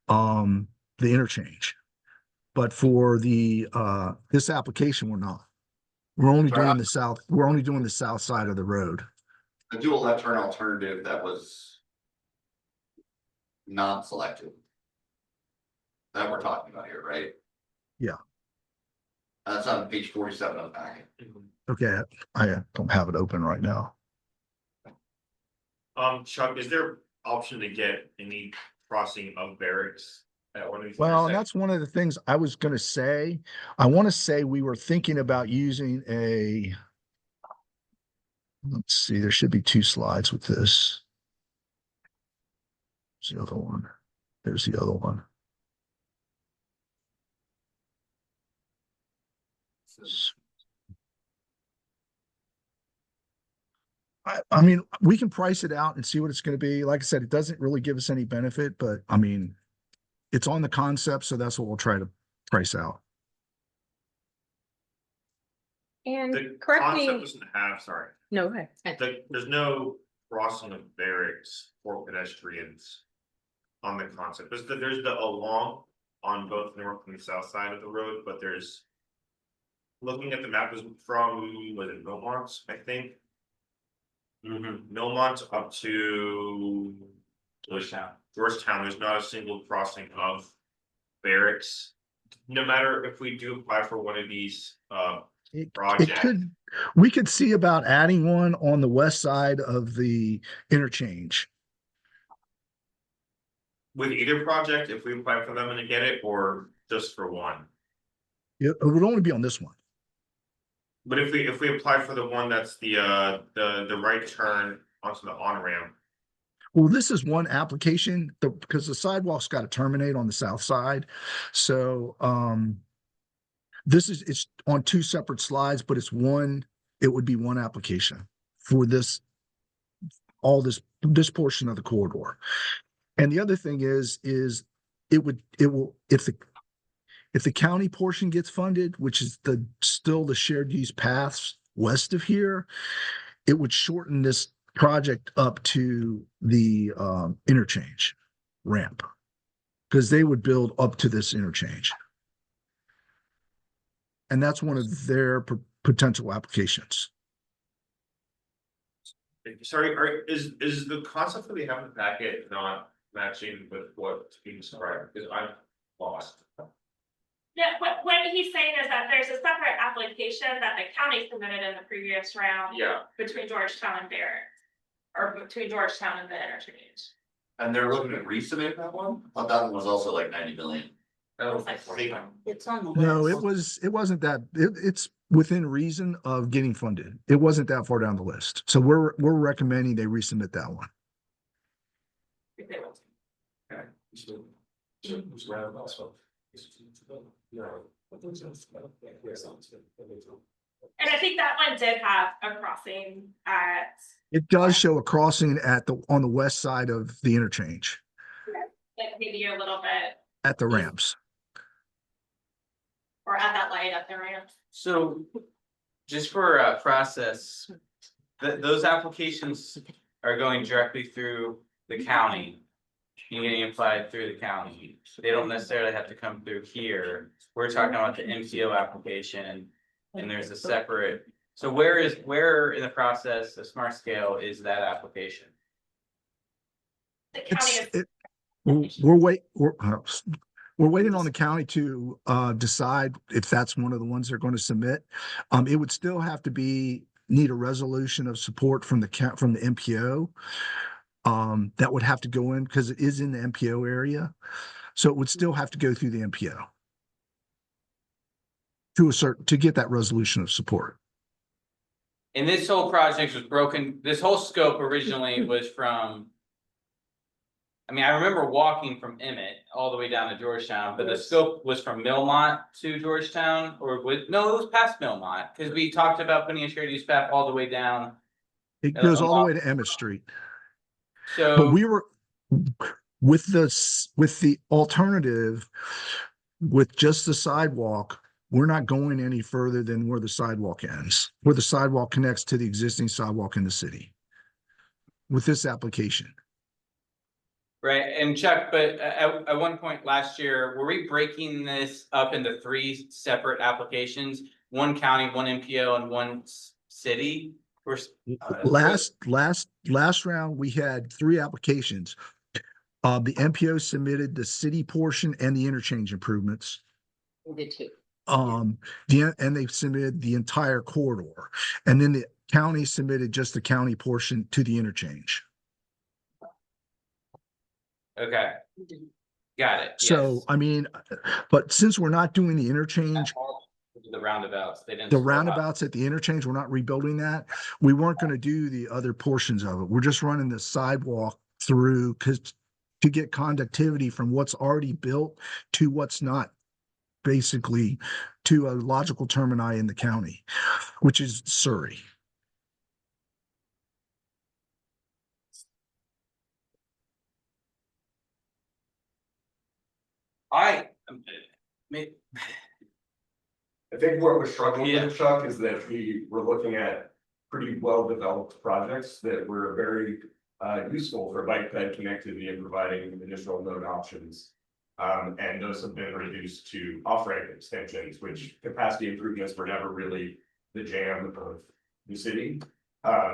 the interchange. But for the this application, we're not. We're only doing the south side of the road. The dual left turn alternative that was not selected. That we're talking about here, right? Yeah. That's on page 47 of the packet. Okay, I don't have it open right now. Chuck, is there option to get any crossing of barracks at one of these? Well, and that's one of the things I was going to say. I want to say we were thinking about using let's see, there should be 2 slides with this. What's the other one? There's the other one. I mean, we can price it out and see what it's going to be. Like I said, it doesn't really give us any benefit, but I mean, it's on the concept, so that's what we'll try to price out. And The correct concept me, doesn't have, sorry, no, okay. there's no crossing of barracks for pedestrians on the concept. There's the along on both north and south side of the road, but there's looking at the map is from, was it Milmont's, I think? Milmont up to Georgetown, there's not a single crossing of barracks. No matter if we do apply for one of these It projects. we could see about adding one on the west side of the interchange. With either project, if we apply for them and get it, or just for one? It would only be on this one. But if we apply for the one that's the right turn onto the on-ramp. Well, this is one application because the sidewalk's got to terminate on the south side. So it's on two separate slides, but it would be one application for this portion of the corridor. And the other thing is if the county portion gets funded, which is still the shared use paths west of here, it would shorten this project up to the interchange ramp because they would build up to this interchange. And that's one of their potential applications. Sorry, is the concept that we have in the packet not matching with what's being described? Because I'm lost. Yeah, what he's saying is that there's a separate application that the county submitted in the previous round. Yeah. Between Georgetown and Barrett, or between Georgetown and the interchange. And they're looking to resubmit that one? I thought that one was also like 90 million. It was like 45. It's on the No, list. it wasn't that. It's within reason of getting funded. It wasn't that far down the list. So we're recommending they resubmit that one. If they want to. And I think that one did have a crossing at. It does show a crossing on the west side of the interchange Like maybe a little bit, at the ramps. or at that light up the ramp. So just for process, those applications are going directly through the county. And getting applied through the county. They don't necessarily have to come through here. We're talking about the MPO application and there's a separate. So where in the process of Smart Scale is that application? The county is. We're waiting on the county to decide if that's one of the ones they're going to submit. It would still have to need a resolution of support from the MPO. That would have to go in because it is in the MPO area. So it would still have to go through the MPO to get that resolution of support. And this whole project was broken, this whole scope originally was from. I mean, I remember walking from Emmett all the way down to Georgetown, but the scope was from Milmont to Georgetown, it was past Milmont, because we talked about putting a shared use path all the way down. It goes all the way to Emmett Street. So. But we were with the alternative, with just the sidewalk, we're not going any further than where the sidewalk ends, where the sidewalk connects to the existing sidewalk in the city. With this application. Right, and Chuck, but at one point last year, were we breaking this up into 3 separate applications? One county, one MPO, and one city? Last round, we had 3 applications. The MPO submitted the city portion and the interchange improvements. We did too. And they submitted the entire corridor. And then the county submitted just the county portion to the interchange. Okay. Got it. So, yes. I mean, but since we're not doing the interchange, The roundabouts, they didn't. the roundabouts at the interchange, we're not rebuilding that. We weren't going to do the other portions of it. We're just running the sidewalk through because to get conductivity from what's already built to what's not, basically to a logical termini in the county, which is Surrey. I think what we're struggling with, Chuck, is that we were looking at pretty well-developed projects that were very useful for bike ped connectivity and providing additional node options. And those have been reduced to off-ramp extensions, which capacity improvements were never really the jam of the city.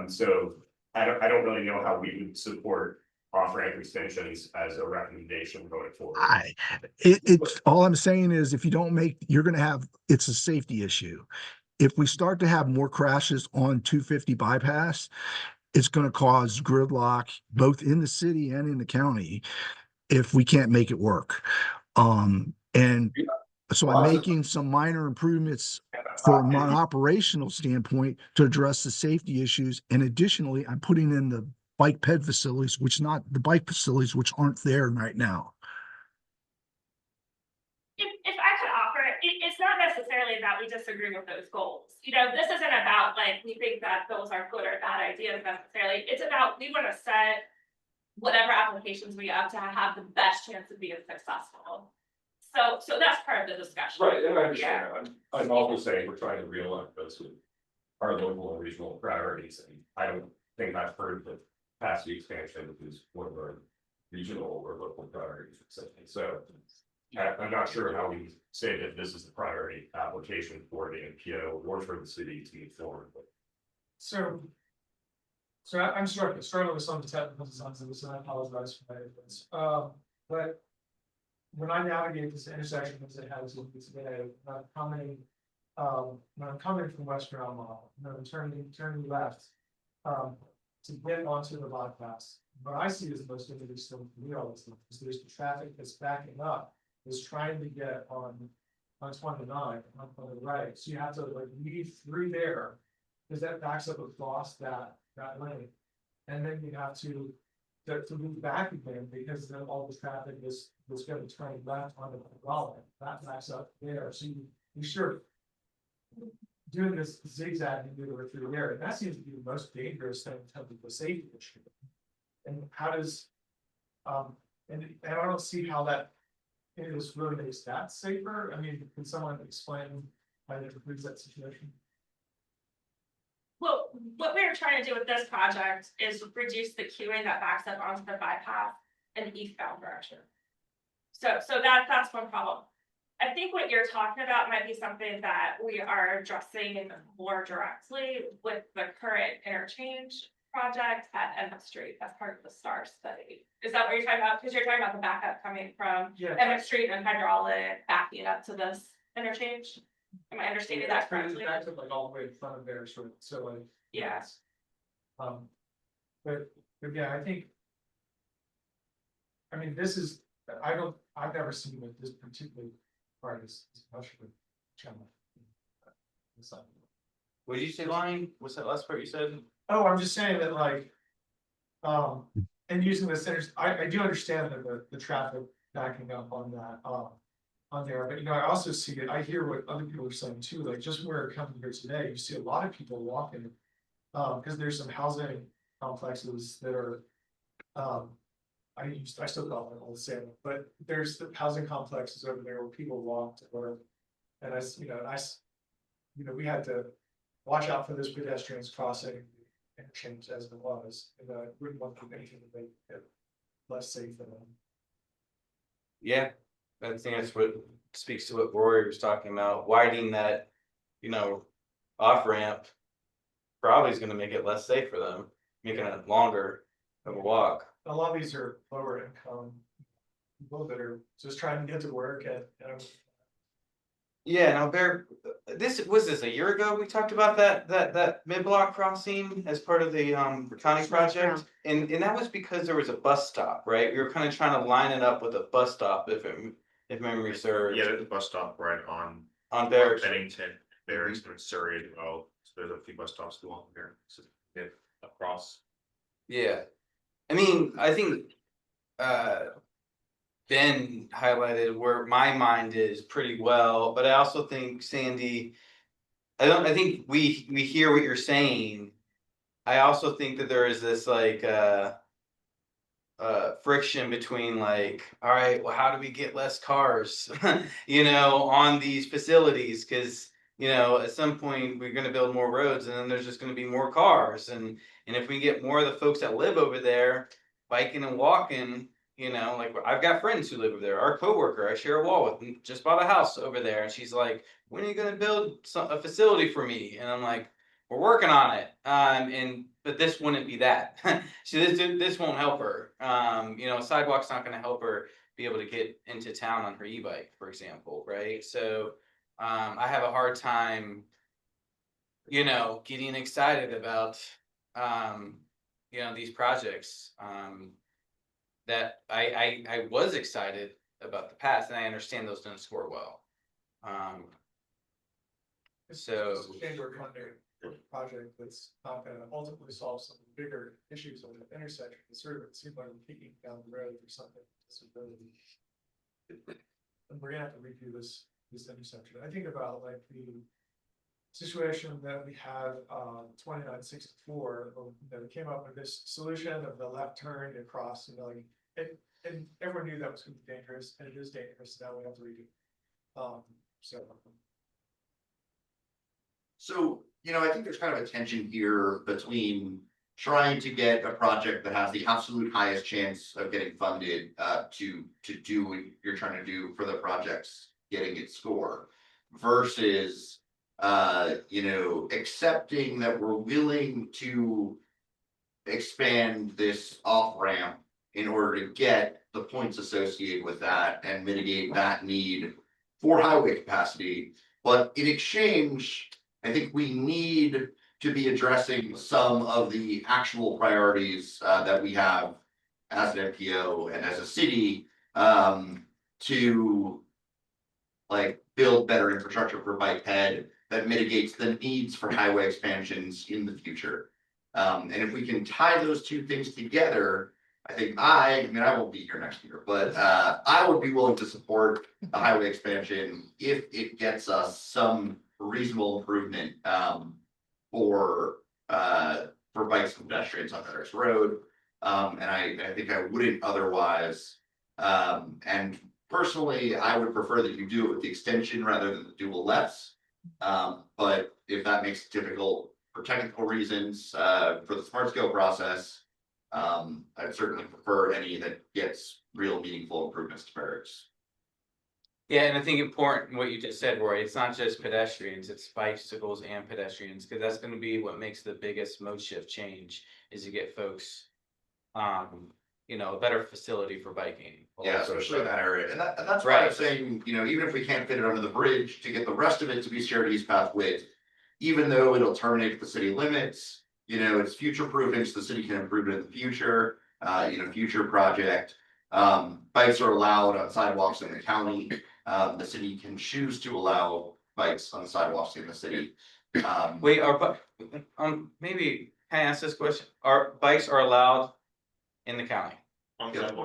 So I don't really know how we would support off-ramp extensions as a recommendation going forward. It's all I'm saying is if you don't make, you're going to have, it's a safety issue. If we start to have more crashes on 250 bypass, it's going to cause gridlock both in the city and in the county if we can't make it work. And so I'm making some minor improvements from an operational standpoint to address the safety issues. And additionally, I'm putting in the bike ped facilities, which which aren't there right now. If I could offer, it's not necessarily that we disagree with those goals. You know, this isn't about like, we think that those are good or bad ideas necessarily. It's about, we want to set whatever applications we have to have the best chance of being successful. So that's part of the discussion. Right, and I understand. I'm also saying we're trying to realign those with our local and regional priorities, and I don't think I've heard that capacity expansion is one of our regional or local priorities. So I'm not sure how we say that this is the priority application for the MPO or for the city to move forward. So I'm struggling with some of the technical designs of this, and I apologize for my ignorance. But when I navigate this intersection as it has with me today, when I'm coming from Western Almond, and I'm turning left to get onto the bypass, what I see as most interesting for me all this time is there's the traffic that's backing up, is trying to get on 29 on the right. So you have to like weave through there because that backs up across that lane. And then you have to move back again because then all the traffic is going to turn left onto the Raleigh. That backs up there. So you sure doing this zigzag maneuver through there. And that seems to be the most dangerous thing in terms of the safety issue. And how does and I don't see how that is really makes that safer. I mean, can someone explain how that improves that situation? Well, what we're trying to do with this project is reduce the queuing that backs up onto the bypass in the eastbound direction. So that's one problem. I think what you're talking about might be something that we are addressing more directly with the current interchange project at Emmett Street as part of the STAR study. Is that what you're talking about? Because you're talking about the backup coming from Emmett Street and hydraulic backing up to this interchange. Am I understanding that correctly? Back to like all the way in front of there, sort of. So like yes. But yeah, I mean, this is I've never seen what this particular part is much of a channel. What did you say, Lonnie? What's that last part you said? Oh, I'm just saying that like, and using this, I do understand that the traffic backing up on that, on there, but you know, I also see it, I hear what other people are saying too, like just where it coming here today, you see a lot of people walking. Because there's some housing complexes that are, I still call them all the same, but there's the housing complexes over there where people walk to work. And we had to watch out for those pedestrians crossing interchange as it was, and I wouldn't want to make it less safe for them. Yeah, I think that's what speaks to what Rory was talking about, widening that, off ramp. Probably is gonna make it less safe for them, making it longer of a walk. A lot of these are lower income people that are just trying to get to work and. Yeah, now Bear, this a year ago, we talked about that mid-block crossing as part of the county project. And that was because there was a bus stop, right? We were kind of trying to line it up with a bus stop if memory serves. Yeah, there's a bus stop right on Barracks. Bennington, Barracks, and Surrey as well. So there's a few bus stops along there. So across. Yeah, I mean, I think Ben highlighted where my mind is pretty well, but I also think Sandy, I think we hear what you're saying. I also think that there is this like friction between like, all right, well, how do we get less cars, on these facilities? Because at some point we're going to build more roads, and then there's just going to be more cars, and if we get more of the folks that live over there biking and walking, like I've got friends who live over there. Our coworker I share a wall with just bought a house over there, and she's like, "When are you going to build a facility for me?" And I'm like, "We're working on it." But this wouldn't be that. So this won't help her. A sidewalk's not going to help her be able to get into town on her e-bike, for example, right? So I have a hard time, getting excited about these projects that I was excited about the past, and I understand those don't score well. So Change our funding project that's not gonna ultimately solve some of the bigger issues of the intersection, it's sort of, it seems like we're kicking down the road or something, disability. And we're gonna have to review this intersection. I think about like the situation that we had 2964, we came up with this solution of the left turn across, and everyone knew that was gonna be dangerous, and it is dangerous, now we have to redo. So, I think there's kind of a tension here between trying to get a project that has the absolute highest chance of getting funded to do what you're trying to do for the project's getting its score versus accepting that we're willing to expand this off ramp in order to get the points associated with that and mitigate that need for highway capacity. But in exchange, I think we need to be addressing some of the actual priorities that we have as an MPO and as a city to like build better infrastructure for bike ped that mitigates the needs for highway expansions in the future. And if we can tie those two things together, I think I won't be here next year, but I would be willing to support the highway expansion if it gets us some reasonable improvement for bikes and pedestrians on Paris Road. And I think I wouldn't otherwise. And personally, I would prefer that you do it with the extension rather than the dual lefts. But if that makes it difficult for technical reasons, for the smart scale process, I'd certainly prefer any that gets real meaningful improvements to Paris. yeah, and I think important what you just said, Roy, it's not just pedestrians, it's bicycles and pedestrians, because that's gonna be what makes the biggest mode shift change, is to get folks a better facility for biking. Yeah, especially in that area, and that's why I'm saying, even if we can't fit it under the bridge, to get the rest of it to be shared east path width, even though it'll terminate the city limits, it's future proofing, so the city can improve it in the future, future project. Bikes are allowed on sidewalks in the county. The city can choose to allow bikes on sidewalks in the city. Wait, maybe can I ask this question? Our bikes are allowed in the county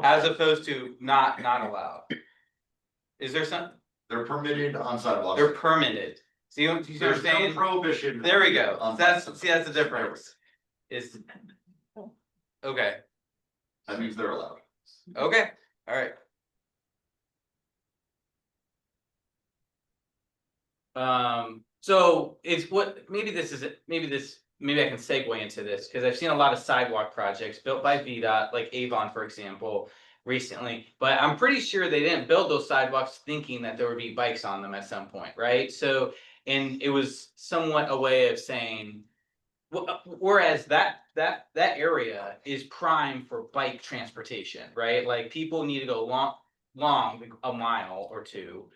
as opposed to not allowed? Is there some? They're permitted on sidewalks. They're permitted. See what I'm saying? No prohibition. There we go. That's the difference. Is okay. That means they're allowed. Okay, all right. So it's maybe I can segue into this, because I've seen a lot of sidewalk projects built by VDOT, like Avon, for example, recently, but I'm pretty sure they didn't build those sidewalks thinking that there would be bikes on them at some point, right? So, and it was somewhat a way of saying, whereas that area is prime for bike transportation, right? Like people need to go long, a mile or two,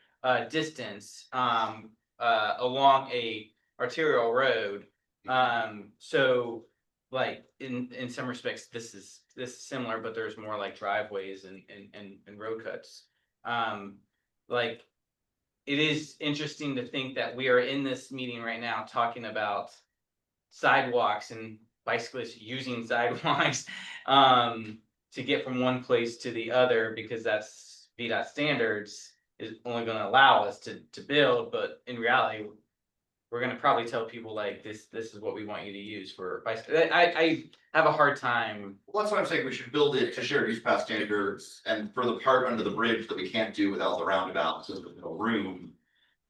distance, along a arterial road. So like in some respects, this is similar, but there's more like driveways and road cuts. Like it is interesting to think that we are in this meeting right now talking about sidewalks and bicyclists using sidewalks. to get from one place to the other, because that's VDOT standards is only gonna allow us to build, but in reality, we're gonna probably tell people like, this is what we want you to use for, I have a hard time. Well, that's what I'm saying, we should build it to shared use path standards, and for the part under the bridge that we can't do without the roundabout, so there's no room.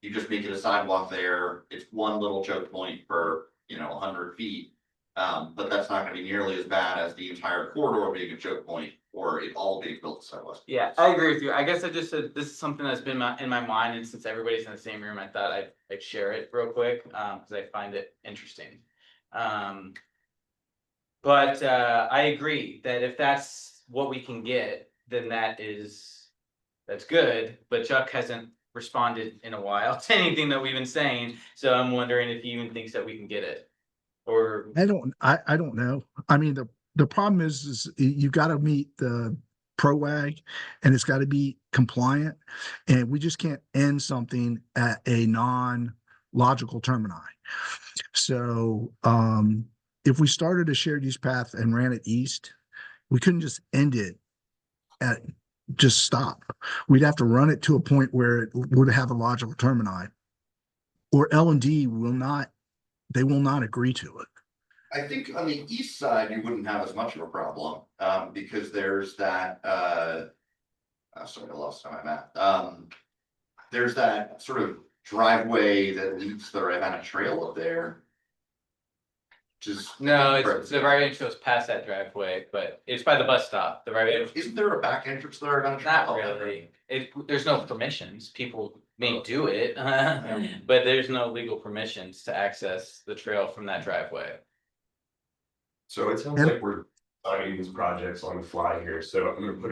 You just make it a sidewalk there, it's one little choke point per, 100 feet. But that's not gonna be nearly as bad as the entire corridor being a choke point, or it all being built sidewalks. Yeah, I agree with you. I guess I just said this is something that's been in my mind, and since everybody's in the same room, I thought I'd share it real quick, because I find it interesting. But I agree that if that's what we can get, then that's good, but Chuck hasn't responded in a while to anything that we've been saying, so I'm wondering if he even thinks that we can get it. Or I don't know. I mean, the problem is you gotta meet the PROAG and it's gotta be compliant. And we just can't end something at a non-logical termini. So, if we started a shared use path and ran it east, we couldn't just end it at just stop. We'd have to run it to a point where it would have a logical termini. Or L&D will not agree to it. I think on the east side, you wouldn't have as much of a problem, because there's that, sorry, I lost my map. There's that sort of driveway that leads the Ravenna Trail up there. no, it's the right entrance past that driveway, but it's by the bus stop. The right entrance. Isn't there a back entrance to the Ravenna Trail? Not really. There's no permissions. People may do it, but there's no legal permissions to access the trail from that driveway. So it sounds like we're designing these projects on the fly here, so I'm gonna put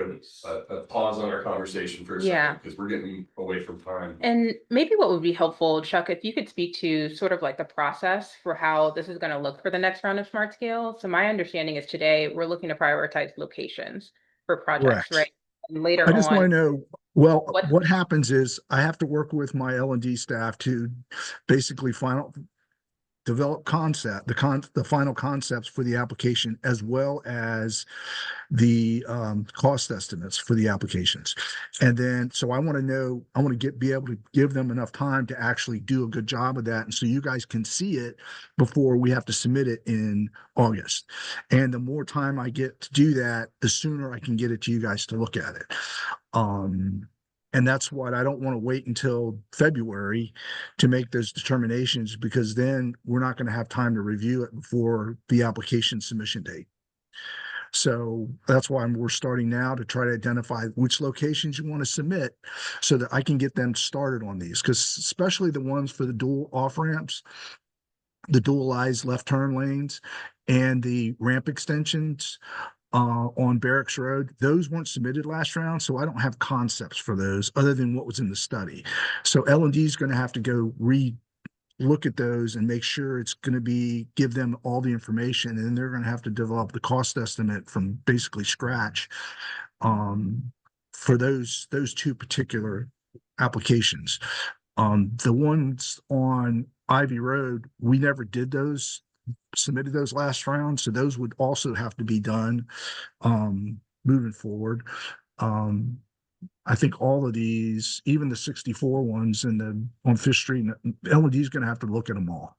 a pause on our conversation for a Yeah. second, because we're getting away from time. And maybe what would be helpful, Chuck, if you could speak to sort of like the process for how this is going to look for the next round of smart scale. So my understanding is today we're looking to prioritize locations for projects, Correct. right? And later I just want to on, know, what happens is I have to work with my L&D staff to basically develop the final concepts for the application, as well as the cost estimates for the applications. And then, so I want to be able to give them enough time to actually do a good job of that. And so you guys can see it before we have to submit it in August. And the more time I get to do that, the sooner I can get it to you guys to look at it. And that's what I don't want to wait until February to make those determinations, because then we're not going to have time to review it before the application submission date. So that's why we're starting now to try to identify which locations you want to submit so that I can get them started on these, because especially the ones for the dual off ramps, the dualized left turn lanes, and the ramp extensions on Barracks Road, those weren't submitted last round, so I don't have concepts for those other than what was in the study. So L&D is going to have to go look at those and make sure it's going to give them all the information, and then they're going to have to develop the cost estimate from basically scratch for those two particular applications. The ones on Ivy Road, we never did submitted those last round, so those would also have to be done moving forward. I think all of these, even the 64 ones on Fish Street, L&D is going to have to look at them all.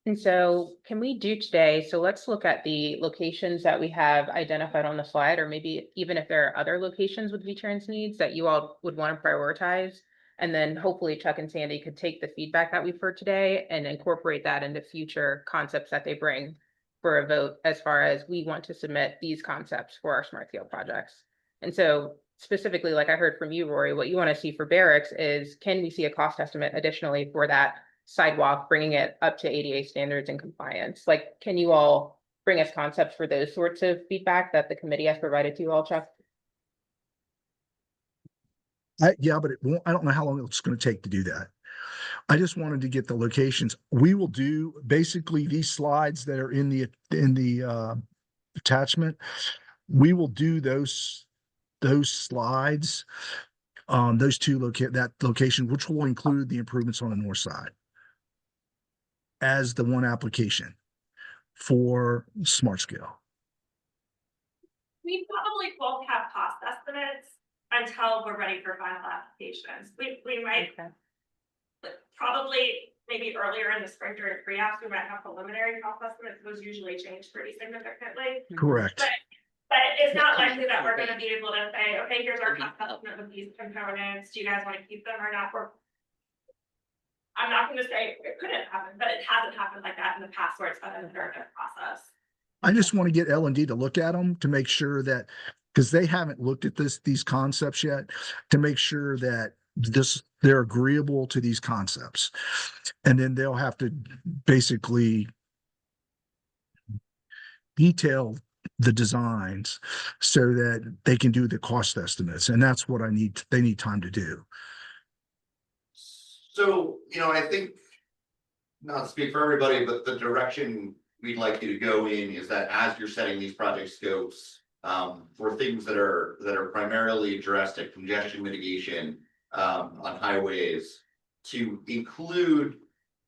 and so can we do today? So let's look at the locations that we have identified on the slide, or maybe even if there are other locations with V-Trans needs that you all would want to prioritize. And then hopefully Chuck and Sandy could take the feedback that we've heard today and incorporate that into future concepts that they bring for a vote, as far as we want to submit these concepts for our smart scale projects. And so specifically, like I heard from you, Rory, what you want to see for Barracks is, can we see a cost estimate additionally for that sidewalk, bringing it up to ADA standards and compliance? Like, can you all bring us concepts for those sorts of feedback that the committee has provided to you all, Chuck? Yeah, but I don't know how long it's going to take to do that. I just wanted to get the locations. We will do basically these slides that are in the attachment. We will do those slides, those two that location, which will include the improvements on the north side as the one application for smart scale. We probably won't have cost estimates until we're ready for final applications. We might probably maybe earlier in the spring during pre-apps, we might have preliminary cost estimates. Those usually change pretty significantly. Correct. But it's not likely that we're gonna be able to say, okay, here's our cost estimate with these components. Do you guys want to keep them or not? I'm not gonna say it couldn't happen, but it hasn't happened like that in the past where it's been an iterative process. I just want to get L&D to look at them to make sure that, because they haven't looked at these concepts yet, to make sure that they're agreeable to these concepts. And then they'll have to basically detail the designs so that they can do the cost estimates. And that's what they need time to do. So, I think, not to speak for everybody, but the direction we'd like you to go in is that as you're setting these project scopes, for things that are primarily addressed at congestion mitigation, on highways, to include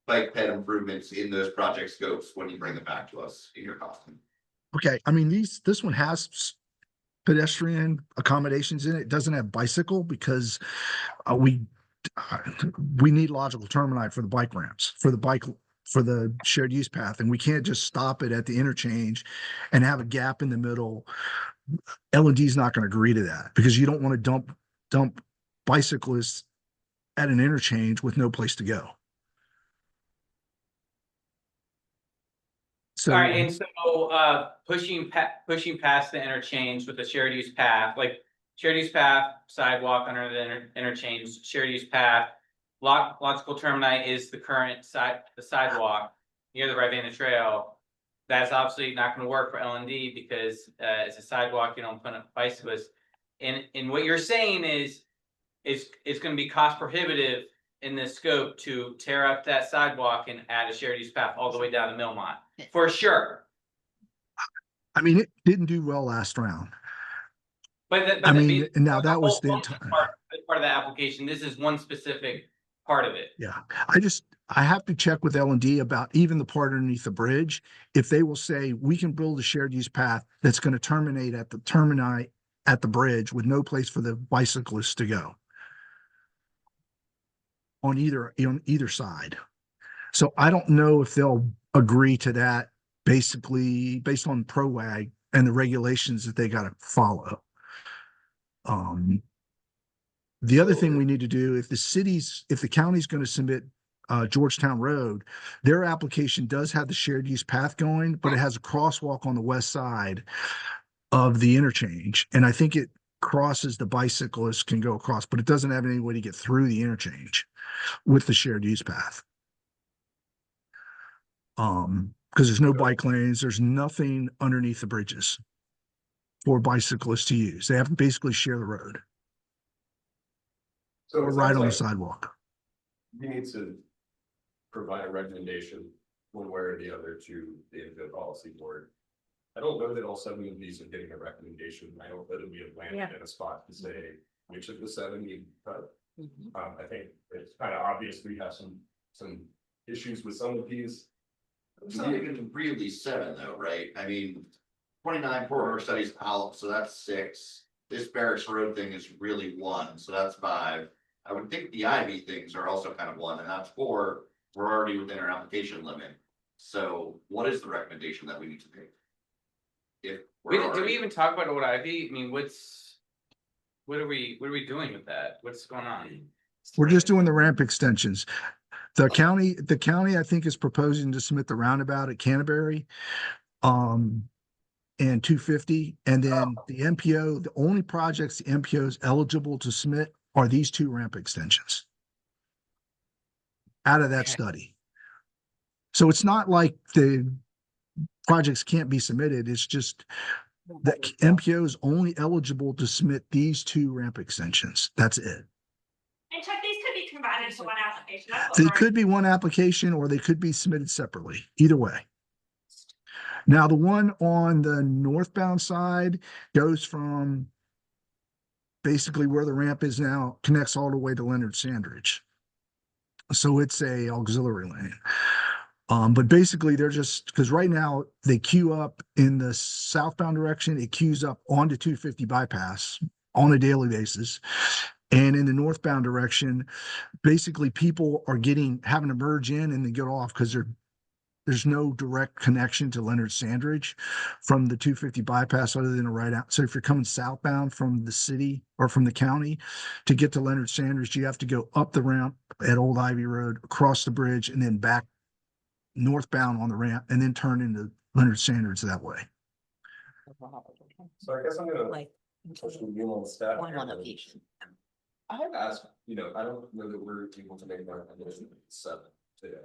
bike ped improvements in those project scopes when you bring them back to us in your costing. Okay, I mean, this one has pedestrian accommodations in it. It doesn't have bicycle because we need logical termini for the bike ramps, for the shared use path, and we can't just stop it at the interchange and have a gap in the middle. L&D is not going to agree to that because you don't want to dump bicyclists at an interchange with no place to go. So, All right, and so pushing past the interchange with the shared use path, like shared use path, sidewalk under the interchange, shared use path, logical termini is the current the sidewalk near the Rivanna Trail. That's obviously not going to work for L&D because it's a sidewalk. You don't put up bicyclists. And what you're saying is it's going to be cost prohibitive in this scope to tear up that sidewalk and add a shared use path all the way down to Millmont, for sure. I mean, it didn't do well last round. But that was the part of the application. This is one specific part of it. Yeah, I have to check with L&D about even the part underneath the bridge. If they will say we can build a shared use path that's going to terminate at the termini at the bridge with no place for the bicyclists to go on either side. So I don't know if they'll agree to that, basically based on ProWag and the regulations that they got to follow. The other thing we need to do, if the county's going to submit Georgetown Road, their application does have the shared use path going, but it has a crosswalk on the west side of the interchange. And I think it crosses, the bicyclists can go across, but it doesn't have any way to get through the interchange with the shared use path. Because there's no bike lanes, there's nothing underneath the bridges for bicyclists to use. They have to basically share the road. So or right on the sidewalk. We need to provide a recommendation one way or the other to the MPO Policy Board. I don't know that all 7 of these are getting a recommendation. I don't know that we have landed in a spot to say which of the 7 need cut. I think it's kind of obvious we have some issues with some of these. It's not even really 7 though, right? I mean, 29 corridor studies out, so that's 6. This Barracks Road thing is really 1, so that's 5. I would think the Ivy things are also kind of 1, and that's 4. We're already within our application limit. So what is the recommendation that we need to make? Did we even talk about Old Ivy? I mean, what are we doing with that? What's going on? We're just doing the ramp extensions. The county, I think, is proposing to submit the roundabout at Canterbury, and 250, and then the MPO, the only projects the MPO is eligible to submit are these 2 ramp extensions out of that study. So it's not like the projects can't be submitted. It's just that MPO is only eligible to submit these 2 ramp extensions. That's it. And Chuck, these could be combined into one application. They could be one application or they could be submitted separately, either way. Now, the one on the northbound side goes from basically where the ramp is now, connects all the way to Leonard Sandridge. So it's a auxiliary lane. But basically they're just, because right now they queue up in the southbound direction, it queues up onto 250 bypass on a daily basis. And in the northbound direction, basically people are having to merge in and then get off because there's no direct connection to Leonard Sandridge from the 250 bypass other than a right out. So if you're coming southbound from the city or from the county to get to Leonard Sandridge, you have to go up the ramp at Old Ivy Road, across the bridge, and then back northbound on the ramp, and then turn into Leonard Sandridge that way. So I guess I'm gonna Like, push the wheel on the staff. one on the page. I have asked, you know, I don't know that we're able to make a recommendation at 7 today.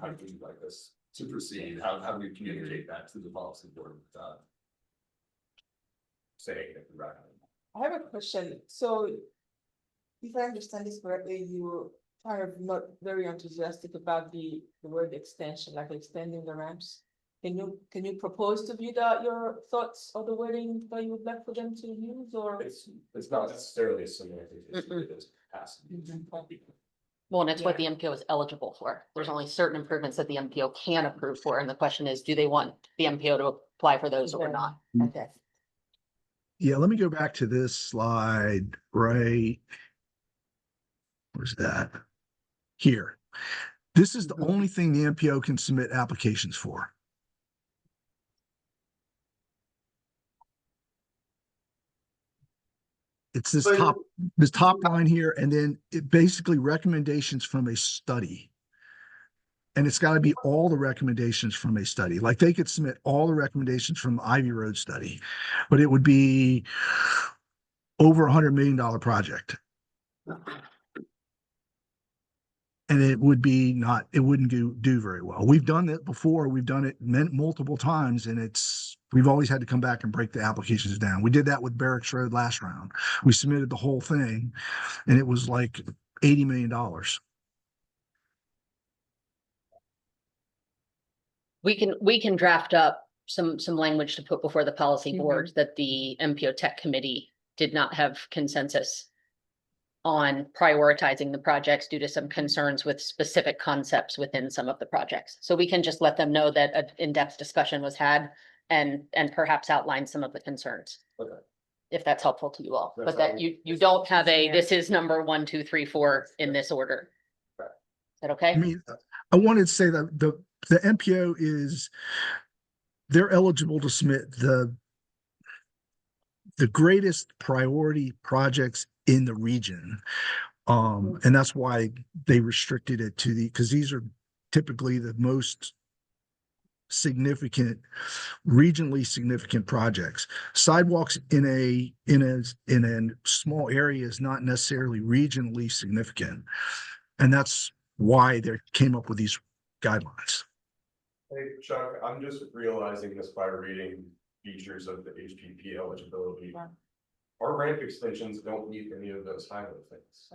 How do you like this to proceed? How do we communicate that to the policy board without saying that we recommend? I have a question. So if I understand this correctly, you are not very enthusiastic about the word extension, like extending the ramps. Can you propose to view your thoughts or the wording that you would like for them to use, or? It's not necessarily a semantic issue, it is capacity. Well, and it's what the MPO is eligible for. There's only certain improvements that the MPO can approve for, and the question is, do they want the MPO to apply for those or not? Okay. Yeah, let me go back to this slide, right? Where's that? Here. This is the only thing the MPO can submit applications for. It's this top line here, and then it basically recommendations from a study. And it's got to be all the recommendations from a study. Like they could submit all the recommendations from the Ivy Road study, but it would be over $100 million project. And it would be not, it wouldn't do very well. We've done it before. We've done it multiple times, and we've always had to come back and break the applications down. We did that with Barracks Road last round. We submitted the whole thing, and it was like $80 million. We can draft up some language to put before the policy board that the MPO Tech Committee did not have consensus on prioritizing the projects due to some concerns with specific concepts within some of the projects. So we can just let them know that an in-depth discussion was had and perhaps outline some of the concerns. Okay. If that's helpful to you all, That's but that you don't have this is number 1, 2, 3, 4 in this order. Right. Is that okay? I mean, I wanted to say that the MPO they're eligible to submit the greatest priority projects in the region. And that's why they restricted it to because these are typically the most significant, regionally significant projects. Sidewalks in a small area is not necessarily regionally significant. And that's why they came up with these guidelines. Hey, Chuck, I'm just realizing this by reading features of the HPP eligibility. Our ramp extensions don't meet any of those highway things.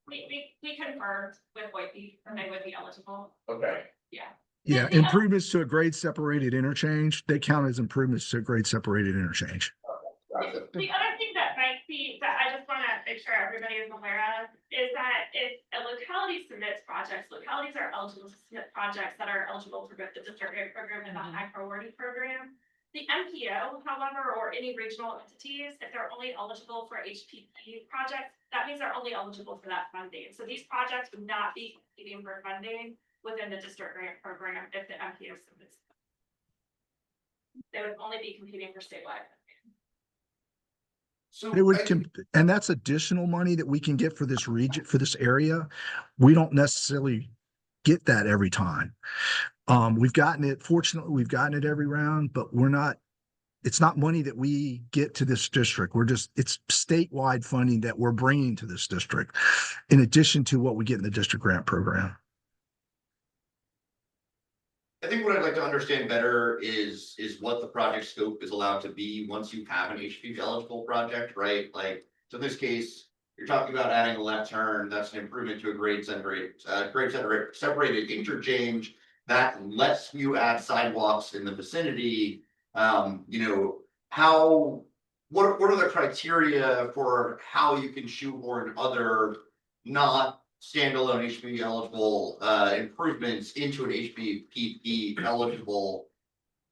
We confirmed with Whitby, and they would be eligible. Okay. Yeah. Yeah, improvements to a grade separated interchange, they count as improvements to a grade separated interchange. Gotcha. The other thing that might be, that I just wanna make sure everybody is aware of, is that if a locality submits projects, localities are eligible to submit projects that are eligible for both the district grant program and the high priority program. The MPO, however, or any regional entities, if they're only eligible for HPP projects, that means they're only eligible for that funding. So these projects would not be competing for funding within the district grant program if the MPO submits. They would only be competing for statewide. So and that's additional money that we can get for this region, for this area. We don't necessarily get that every time. We've gotten it, fortunately, we've gotten it every round, but it's not money that we get to this district. It's statewide funding that we're bringing to this district in addition to what we get in the district grant program. I think what I'd like to understand better is what the project scope is allowed to be once you have an HPP eligible project, right? Like, so in this case, you're talking about adding a left turn, that's an improvement to a grade separated interchange that lets you add sidewalks in the vicinity. What are the criteria for how you can shoehorn other not standalone HB eligible improvements into an HBPP eligible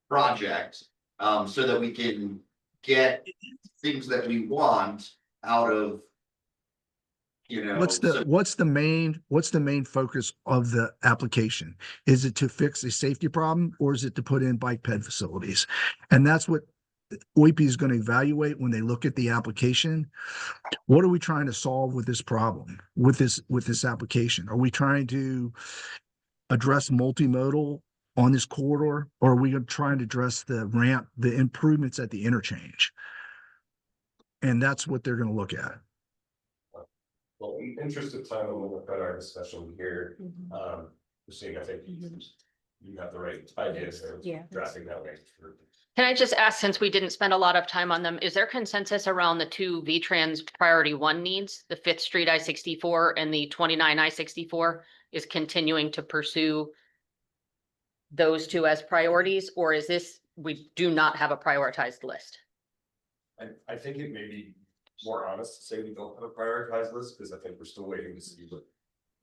project, so that we can get things that we want out of, you know. What's the main focus of the application? Is it to fix a safety problem or is it to put in bike ped facilities? And that's what OIP is going to evaluate when they look at the application. What are we trying to solve with this problem, with this application? Are we trying to address multimodal on this corridor, or are we trying to address the ramp, the improvements at the interchange? And that's what they're going to look at. Well, in interest of time, I'm gonna cut our discussion here. Christine, I think you have the right ideas there. Yeah. Drafting that way. Can I just ask, since we didn't spend a lot of time on them, is there consensus around the two V-Trans priority one needs? The Fifth Street I-64 and the 29 I-64 is continuing to pursue those two as priorities, or is this, we do not have a prioritized list? I think it may be more honest to say we don't have a prioritized list, because I think we're still waiting to see what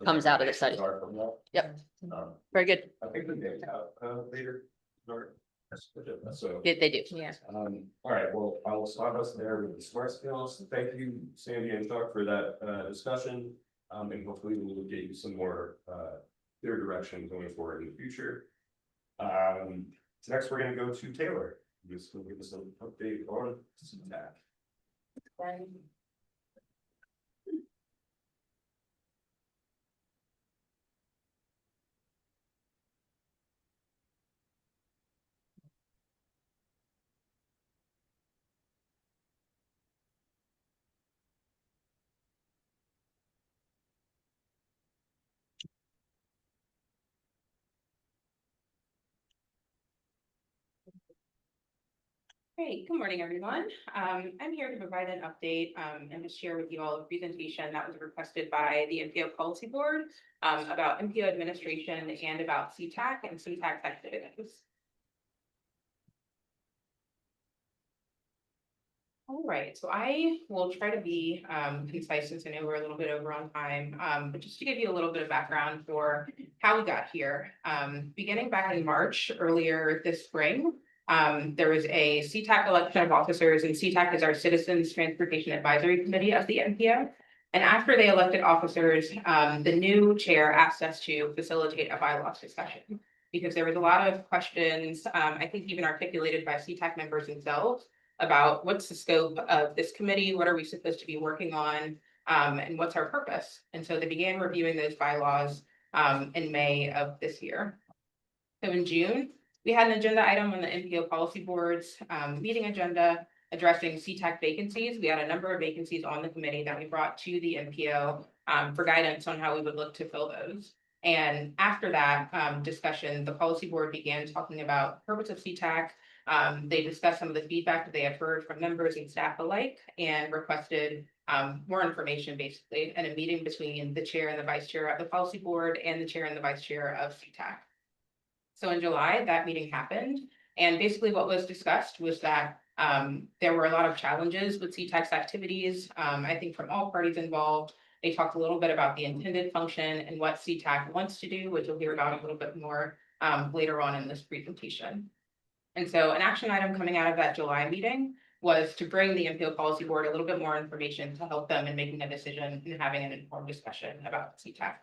Comes out of the study. are from that. Yep, Um, very good. I think we may have later. So. They do, yeah. All right, well, I'll stop us there with the smart skills. Thank you, Sandy and Chuck, for that discussion. And hopefully we will get you some more clear direction going forward in the future. So next we're gonna go to Taylor. Who's gonna give us an update on CTAC. Great, good morning, everyone. I'm here to provide an update and to share with you all a presentation that was requested by the MPO Policy Board about MPO administration and about CTAC and CTAC activities. All right, so I will try to be concise since I know we're a little bit over on time, but just to give you a little bit of background for how we got here. Beginning back in March, earlier this spring, there was a CTAC election of officers, and CTAC is our Citizens Transportation Advisory Committee of the MPO. And after they elected officers, the new chair asked us to facilitate a bylaws discussion because there was a lot of questions, I think even articulated by CTAC members themselves about what's the scope of this committee, what are we supposed to be working on, and what's our purpose. And so they began reviewing those bylaws in May of this year. So in June, we had an agenda item on the MPO Policy Board's meeting agenda addressing CTAC vacancies. We had a number of vacancies on the committee that we brought to the MPO for guidance on how we would look to fill those. And after that discussion, the Policy Board began talking about the purpose of CTAC. They discussed some of the feedback that they had heard from members and staff alike and requested more information basically in a meeting between the chair and the vice chair of the Policy Board and the chair and the vice chair of CTAC. So in July, that meeting happened. And basically what was discussed was that there were a lot of challenges with CTAC's activities. I think from all parties involved, they talked a little bit about the intended function and what CTAC wants to do, which you'll hear about a little bit more later on in this presentation. And so an action item coming out of that July meeting was to bring the MPO Policy Board a little bit more information to help them in making a decision and having an informed discussion about CTAC.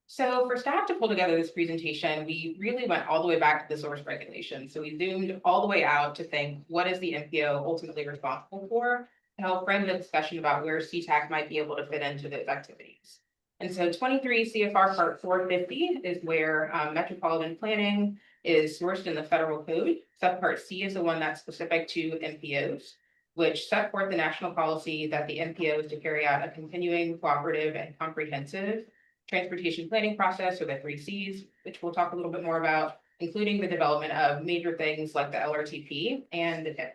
So for staff to pull together this presentation, we really went all the way back to the source regulation. So we zoomed all the way out to think, what is the MPO ultimately responsible for, to help frame the discussion about where CTAC might be able to fit into those activities. And so 23 CFR Part 450 is where metropolitan planning is sourced in the federal code. Subpart C is the one that's specific to MPOs, which set forth the national policy that the MPO is to carry out a continuing, cooperative, and comprehensive transportation planning process, or the 3 Cs, which we'll talk a little bit more about, including the development of major things like the LRTP and the TIP.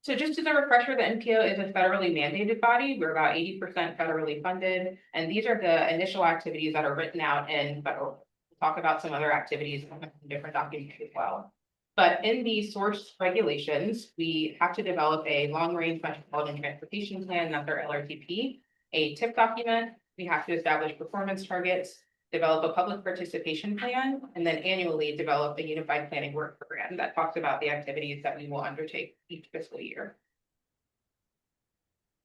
So just as a refresher, the MPO is a federally mandated body. We're about 80% federally funded, and these are the initial activities that are written out in federal. We'll talk about some other activities in different documents as well. But in the source regulations, we have to develop a long-range metropolitan transportation plan, that's our LRTP, a TIP document, we have to establish performance targets, develop a public participation plan, and then annually develop a unified planning work program that talks about the activities that we will undertake each fiscal year.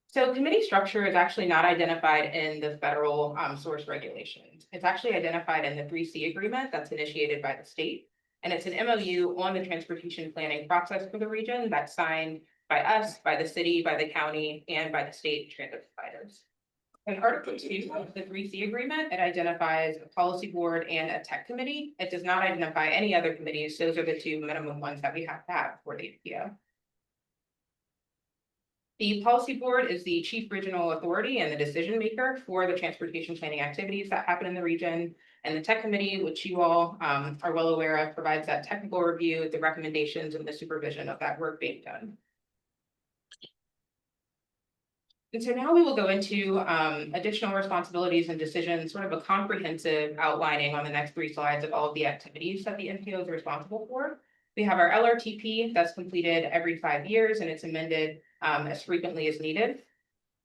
So committee structure is actually not identified in the federal source regulations. It's actually identified in the 3C agreement that's initiated by the state. And it's an MOU on the transportation planning process for the region that's signed by us, by the city, by the county, and by the state transit providers. In Article 2 of the 3C agreement, it identifies a policy board and a tech committee. It does not identify any other committees. Those are the two minimum ones that we have to have for the MPO. The policy board is the chief regional authority and the decision maker for the transportation planning activities that happen in the region. And the tech committee, which you all are well aware of, provides that technical review, the recommendations, and the supervision of that work being done. And so now we will go into additional responsibilities and decisions, sort of a comprehensive outlining on the next 3 slides of all of the activities that the MPO is responsible for. We have our LRTP that's completed every 5 years and it's amended as frequently as needed.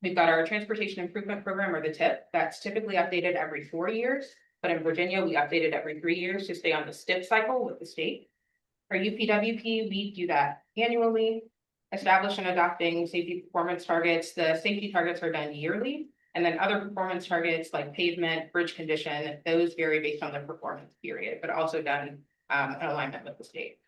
We've got our Transportation Improvement Program, or the TIP, that's typically updated every 4 years, but in Virginia, we update it every 3 years to stay on the STIP cycle with the state. Our UPWP, we do that annually. Establish and adopting safety performance targets. The safety targets are done yearly, and then other performance targets like pavement, bridge condition, those vary based on the performance period, but also done in alignment with the state.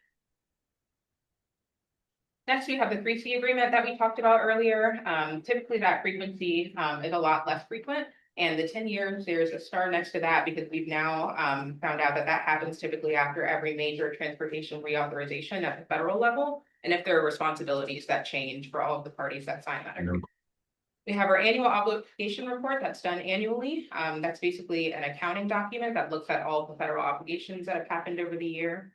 Next, we have the 3C agreement that we talked about earlier. Typically that frequency is a lot less frequent. And the 10 years, there's a star next to that because we've now found out that that happens typically after every major transportation reauthorization at the federal level. And if there are responsibilities that change for all of the parties that sign that agreement. We have our annual obligation report that's done annually. That's basically an accounting document that looks at all the federal obligations that have happened over the year.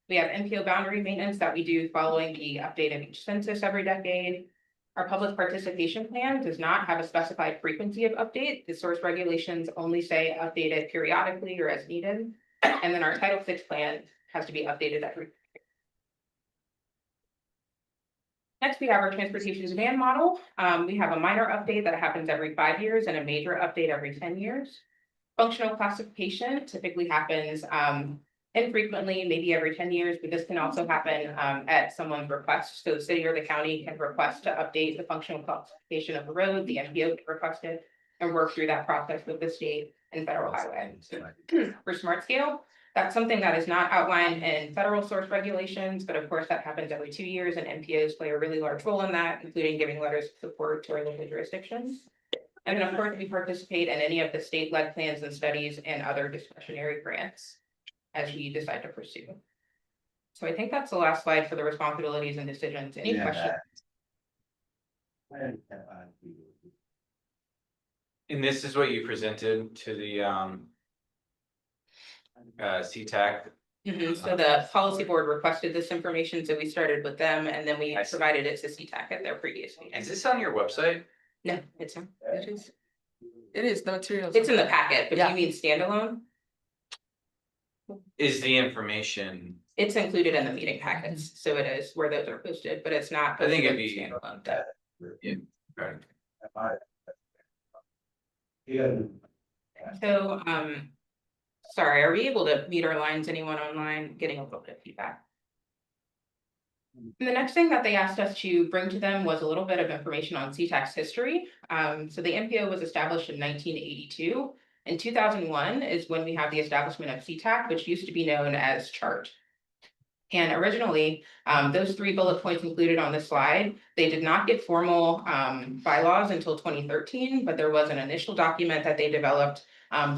We have MPO boundary maintenance that we do following the update of each census every decade. Our public participation plan does not have a specified frequency of update. The source regulations only say updated periodically or as needed. And then our Title VI plan has to be updated every year. Next, we have our transportation demand model. We have a minor update that happens every 5 years and a major update every 10 years. Functional classification typically happens infrequently, maybe every 10 years, but this can also happen at someone's request. So the city or the county can request to update the functional classification of the road, the MPO can request it, and work through that process with the state and federal highway. For smart scale, that's something that is not outlined in federal source regulations, but of course that happens every 2 years, and MPOs play a really large role in that, including giving letters of support to our local jurisdictions. And then of course, we participate in any of the state-led plans and studies and other discretionary grants as we decide to pursue. So I think that's the last slide for the responsibilities and decisions. Any questions? And this is what you presented to the CTAC. So the policy board requested this information, so we started with them, and then we provided it to CTAC at their previous meeting. Is this on your website? No, it's not. It is the materials. It's in the packet, but do you mean standalone? Is the information? It's included in the meeting packets, so it is where those are posted, but it's not. I think it'd posted be standalone. Yeah. So, sorry, are we able to mute our lines? Anyone online getting a little bit of feedback? And the next thing that they asked us to bring to them was a little bit of information on CTAC's history. So the MPO was established in 1982. In 2001 is when we have the establishment of CTAC, which used to be known as CHART. And originally, those 3 bullet points included on this slide, they did not get formal bylaws until 2013, but there was an initial document that they developed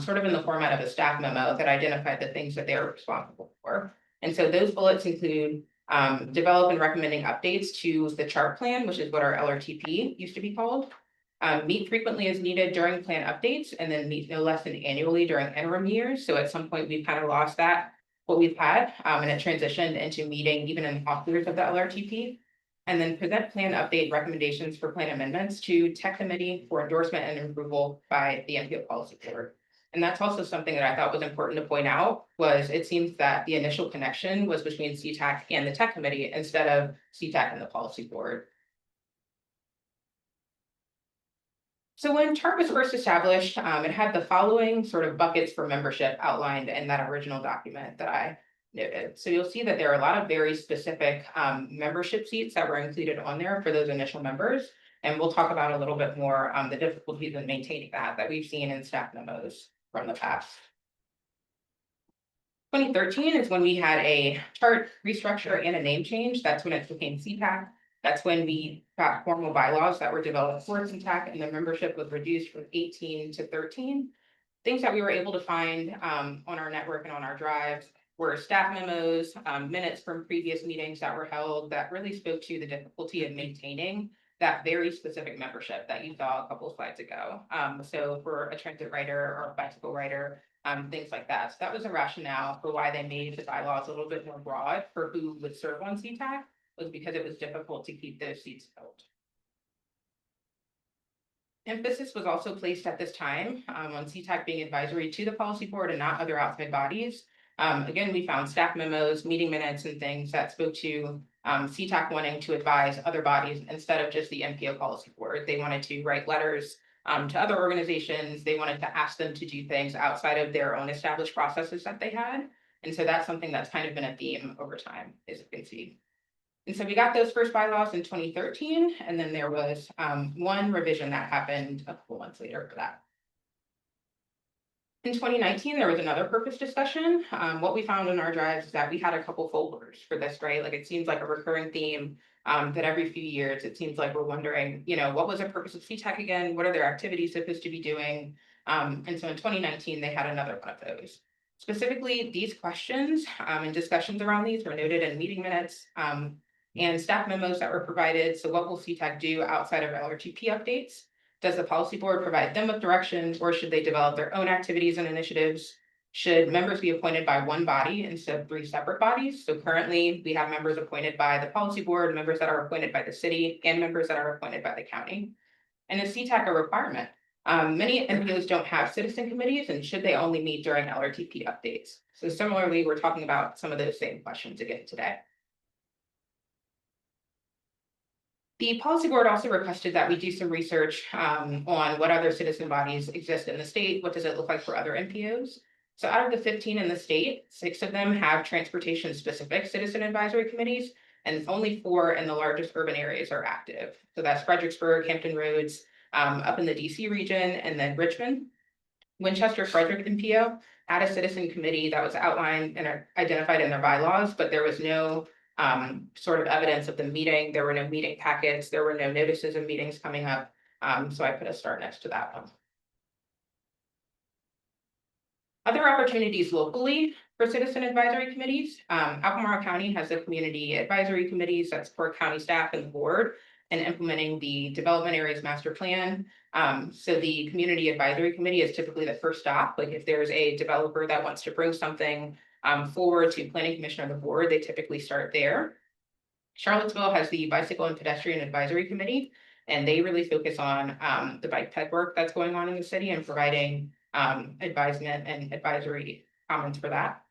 sort of in the format of a staff memo that identified the things that they were responsible for. And so those bullets include develop and recommending updates to the CHART plan, which is what our LRTP used to be called. Meet frequently as needed during plan updates, and then meet no less than annually during interim years. So at some point, we've kind of lost that, what we've had, and it transitioned into meeting even in off years of the LRTP. And then present plan update recommendations for plan amendments to tech committee for endorsement and approval by the MPO Policy Board. And that's also something that I thought was important to point out, was it seems that the initial connection was between CTAC and the tech committee instead of CTAC and the policy board. So when TARP was first established, it had the following sort of buckets for membership outlined in that original document that I noted. So you'll see that there are a lot of very specific membership seats that were included on there for those initial members. And we'll talk about a little bit more the difficulties in maintaining that we've seen in staff memos from the past. 2013 is when we had a chart restructure and a name change. That's when it became CPAC. That's when we got formal bylaws that were developed for CTAC, and the membership was reduced from 18 to 13. Things that we were able to find on our network and on our drives were staff memos, minutes from previous meetings that were held that really spoke to the difficulty of maintaining that very specific membership that you saw a couple of slides ago. So for a transit rider or a bicycle rider, things like that. So that was a rationale for why they made the bylaws a little bit more broad for who would serve on CTAC, was because it was difficult to keep those seats filled. Emphasis was also placed at this time on CTAC being advisory to the policy board and not other outside bodies. Again, we found staff memos, meeting minutes, and things that spoke to CTAC wanting to advise other bodies instead of just the MPO policy board. They wanted to write letters to other organizations. They wanted to ask them to do things outside of their own established processes that they had. And so that's something that's kind of been a theme over time, as you can see. And so we got those first bylaws in 2013, and then there was one revision that happened a couple months later for that. In 2019, there was another purpose discussion. What we found in our drives is that we had a couple folders for this, right? Like it seems like a recurring theme that every few years, it seems like we're wondering, what was the purpose of CTAC again? What are their activities supposed to be doing? And so in 2019, they had another one of those. Specifically, these questions and discussions around these were noted in meeting minutes and staff memos that were provided. So what will CTAC do outside of LRTP updates? Does the policy board provide them with directions, or should they develop their own activities and initiatives? Should members be appointed by one body instead of 3 separate bodies? So currently we have members appointed by the policy board, members that are appointed by the city, and members that are appointed by the county. And is CTAC a requirement? Many MPOs don't have citizen committees, and should they only meet during LRTP updates? So similarly, we're talking about some of those same questions again today. The policy board also requested that we do some research on what other citizen bodies exist in the state. What does it look like for other MPOs? So out of the 15 in the state, 6 of them have transportation specific citizen advisory committees, and only 4 in the largest urban areas are active. So that's Fredericksburg, Hampton Roads, up in the DC region, and then Richmond. Winchester Frederick MPO had a citizen committee that was outlined and identified in their bylaws, but there was no sort of evidence of the meeting. There were no meeting packets. There were no notices of meetings coming up. So I put a star next to that one. Other opportunities locally for citizen advisory committees. Albemarle County has the community advisory committees that support county staff and the board in implementing the development areas master plan. So the community advisory committee is typically the first stop. Like if there's a developer that wants to bring something forward to planning commission or the board, they typically start there. Charlottesville has the bicycle and pedestrian advisory committee, and they really focus on the bike ped work that's going on in the city and providing advisement and advisory comments for that.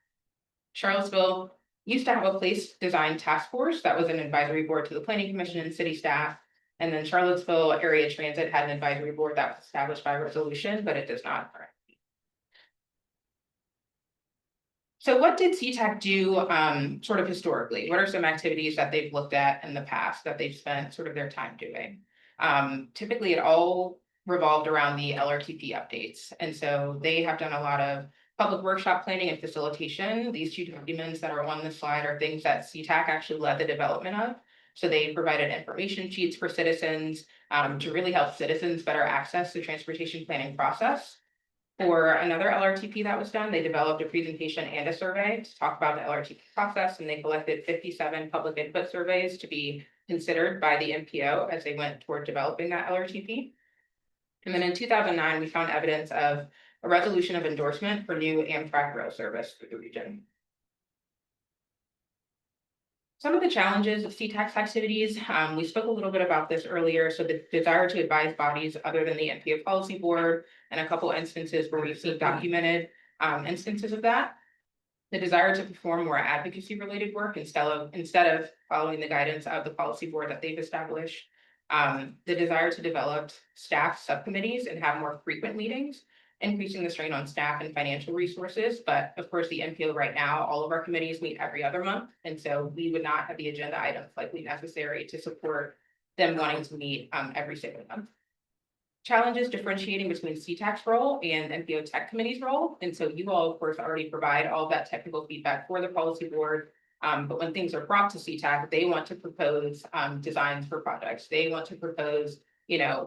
Charlottesville used to have a place design task force that was an advisory board to the planning commission and city staff. And then Charlottesville Area Transit had an advisory board that was established by resolution, but it does not currently. So what did CTAC do sort of historically? What are some activities that they've looked at in the past that they've spent sort of their time doing? Typically it all revolved around the LRTP updates. And so they have done a lot of public workshop planning and facilitation. These 2 documents that are on the slide are things that CTAC actually led the development of. So they provided information sheets for citizens to really help citizens better access the transportation planning process. For another LRTP that was done, they developed a presentation and a survey to talk about the LRTP process, and they collected 57 public input surveys to be considered by the MPO as they went toward developing that LRTP. And then in 2009, we found evidence of a resolution of endorsement for new Amtrak rail service through the region. Some of the challenges of CTAX activities, we spoke a little bit about this earlier, so the desire to advise bodies other than the MPO Policy Board and a couple instances where we've seen documented instances of that. The desire to perform more advocacy related work instead of following the guidance of the policy board that they've established. The desire to develop staff subcommittees and have more frequent meetings, increasing the strain on staff and financial resources. But of course, the MPO right now, all of our committees meet every other month. And so we would not have the agenda items likely necessary to support them wanting to meet every single month. Challenges differentiating between CTAC's role and MPO Tech Committee's role. And so you all, of course, already provide all of that technical feedback for the policy board. But when things are brought to CTAC, they want to propose designs for projects. They want to propose,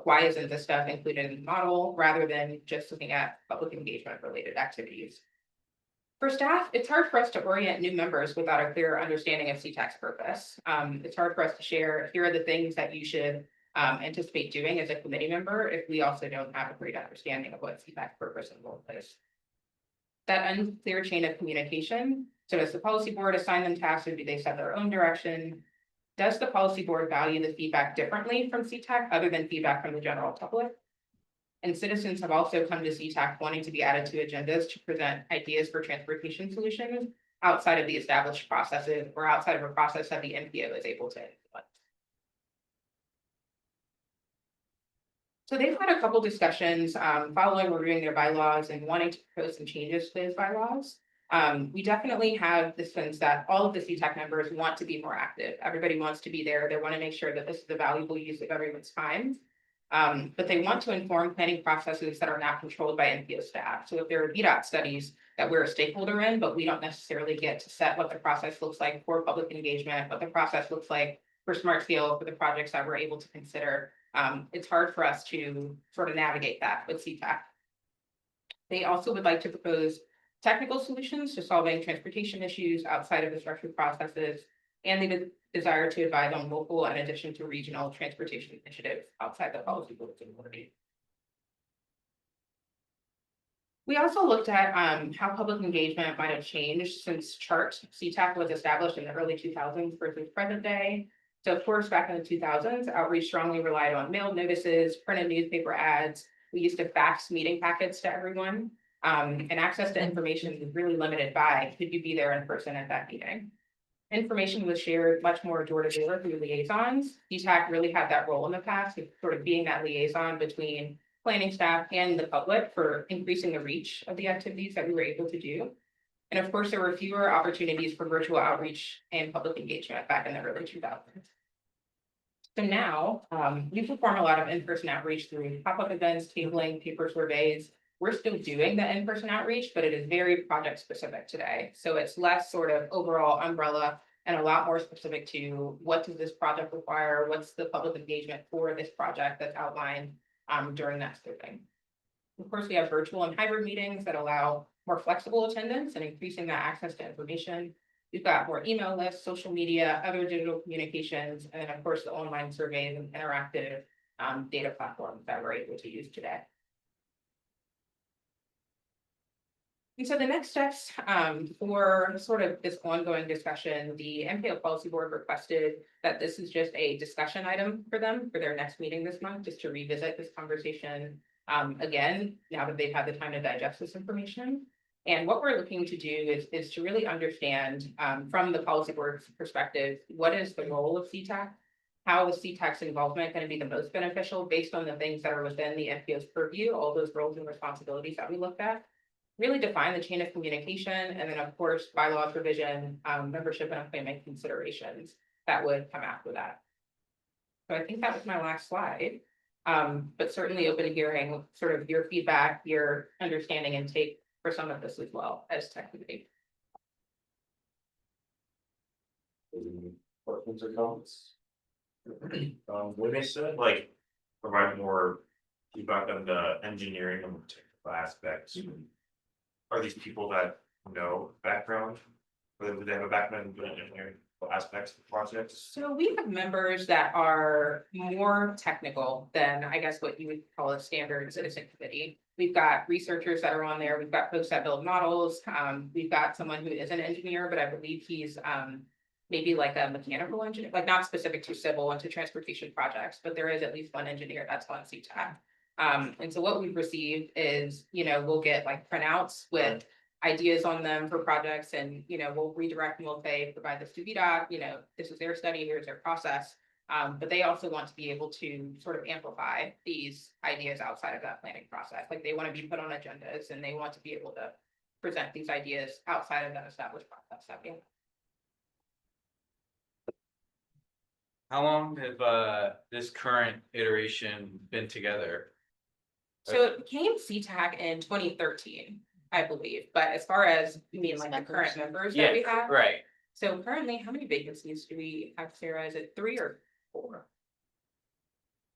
why isn't this stuff included in the model rather than just looking at public engagement related activities. For staff, it's hard for us to orient new members without a clear understanding of CTAC's purpose. It's hard for us to share, here are the things that you should anticipate doing as a committee member if we also don't have a great understanding of what CTAC's purpose and role is. That unclear chain of communication. So does the policy board assign them tasks or do they set their own direction? Does the policy board value the feedback differently from CTAC other than feedback from the general public? And citizens have also come to CTAC wanting to be added to agendas to present ideas for transportation solutions outside of the established processes or outside of a process that the MPO is able to implement. So they've had a couple discussions following reviewing their bylaws and wanting to propose some changes to those bylaws. We definitely have the sense that all of the CTAC members want to be more active. Everybody wants to be there. They want to make sure that this is a valuable use of everyone's time. But they want to inform planning processes that are not controlled by MPO staff. So if there are VDOT studies that we're a stakeholder in, but we don't necessarily get to set what the process looks like for public engagement, what the process looks like for smart scale for the projects that we're able to consider. It's hard for us to sort of navigate that with CTAC. They also would like to propose technical solutions to solving transportation issues outside of the structured processes, and the desire to advise on local in addition to regional transportation initiatives outside the policy board's authority. We also looked at how public engagement might have changed since CHART CTAC was established in the early 2000s versus present day. So of course, back in the 2000s, outreach strongly relied on mailed notices, printed newspaper ads. We used to fax meeting packets to everyone. And access to information was really limited by, could you be there in person at that meeting? Information was shared much more door to door through liaisons. CTAC really had that role in the past of sort of being that liaison between planning staff and the public for increasing the reach of the activities that we were able to do. And of course, there were fewer opportunities for virtual outreach and public engagement back in the early 2000s. So now we perform a lot of in-person outreach through pop-up events, tabling, paper surveys. We're still doing the in-person outreach, but it is very project specific today. So it's less sort of overall umbrella and a lot more specific to what does this project require? What's the public engagement for this project that's outlined during that scoping? Of course, we have virtual and hybrid meetings that allow more flexible attendance and increasing that access to information. We've got more email lists, social media, other digital communications, and then of course the online surveys and interactive data platforms that we're able to use today. And so the next steps for sort of this ongoing discussion, the MPO Policy Board requested that this is just a discussion item for them for their next meeting this month, just to revisit this conversation again, now that they've had the time to digest this information. And what we're looking to do is to really understand from the policy board's perspective, what is the role of CTAC? How is CTAC's involvement going to be the most beneficial based on the things that are within the MPO's purview, all those roles and responsibilities that we looked at? Really define the chain of communication, and then of course, bylaw provision, membership and appointment considerations that would come after that. So I think that was my last slide, but certainly open to hearing sort of your feedback, your understanding and take for some of this as well as tech committee. Any questions or comments? When they said like provide more feedback on the engineering and technical aspects, are these people that know background? Or do they have a background in engineering aspects of the project? So we have members that are more technical than I guess what you would call a standard citizen committee. We've got researchers that are on there. We've got folks that build models. We've got someone who is an engineer, but I believe he's maybe like a mechanical engineer, like not specific to civil and to transportation projects, but there is at least one engineer that's on CTAC. And so what we've received is, we'll get like printouts with ideas on them for projects and, we'll redirect and we'll say, provide this to VDOT, this is their study, here's their process. But they also want to be able to sort of amplify these ideas outside of that planning process. Like they want to be put on agendas and they want to be able to present these ideas outside of that established process. How long have this current iteration been together? So it became CTAC in 2013, I believe, but as far as, you mean like the current members that we have? Right. So currently, how many vacancies do we have, Sarah? Is it 3 or 4?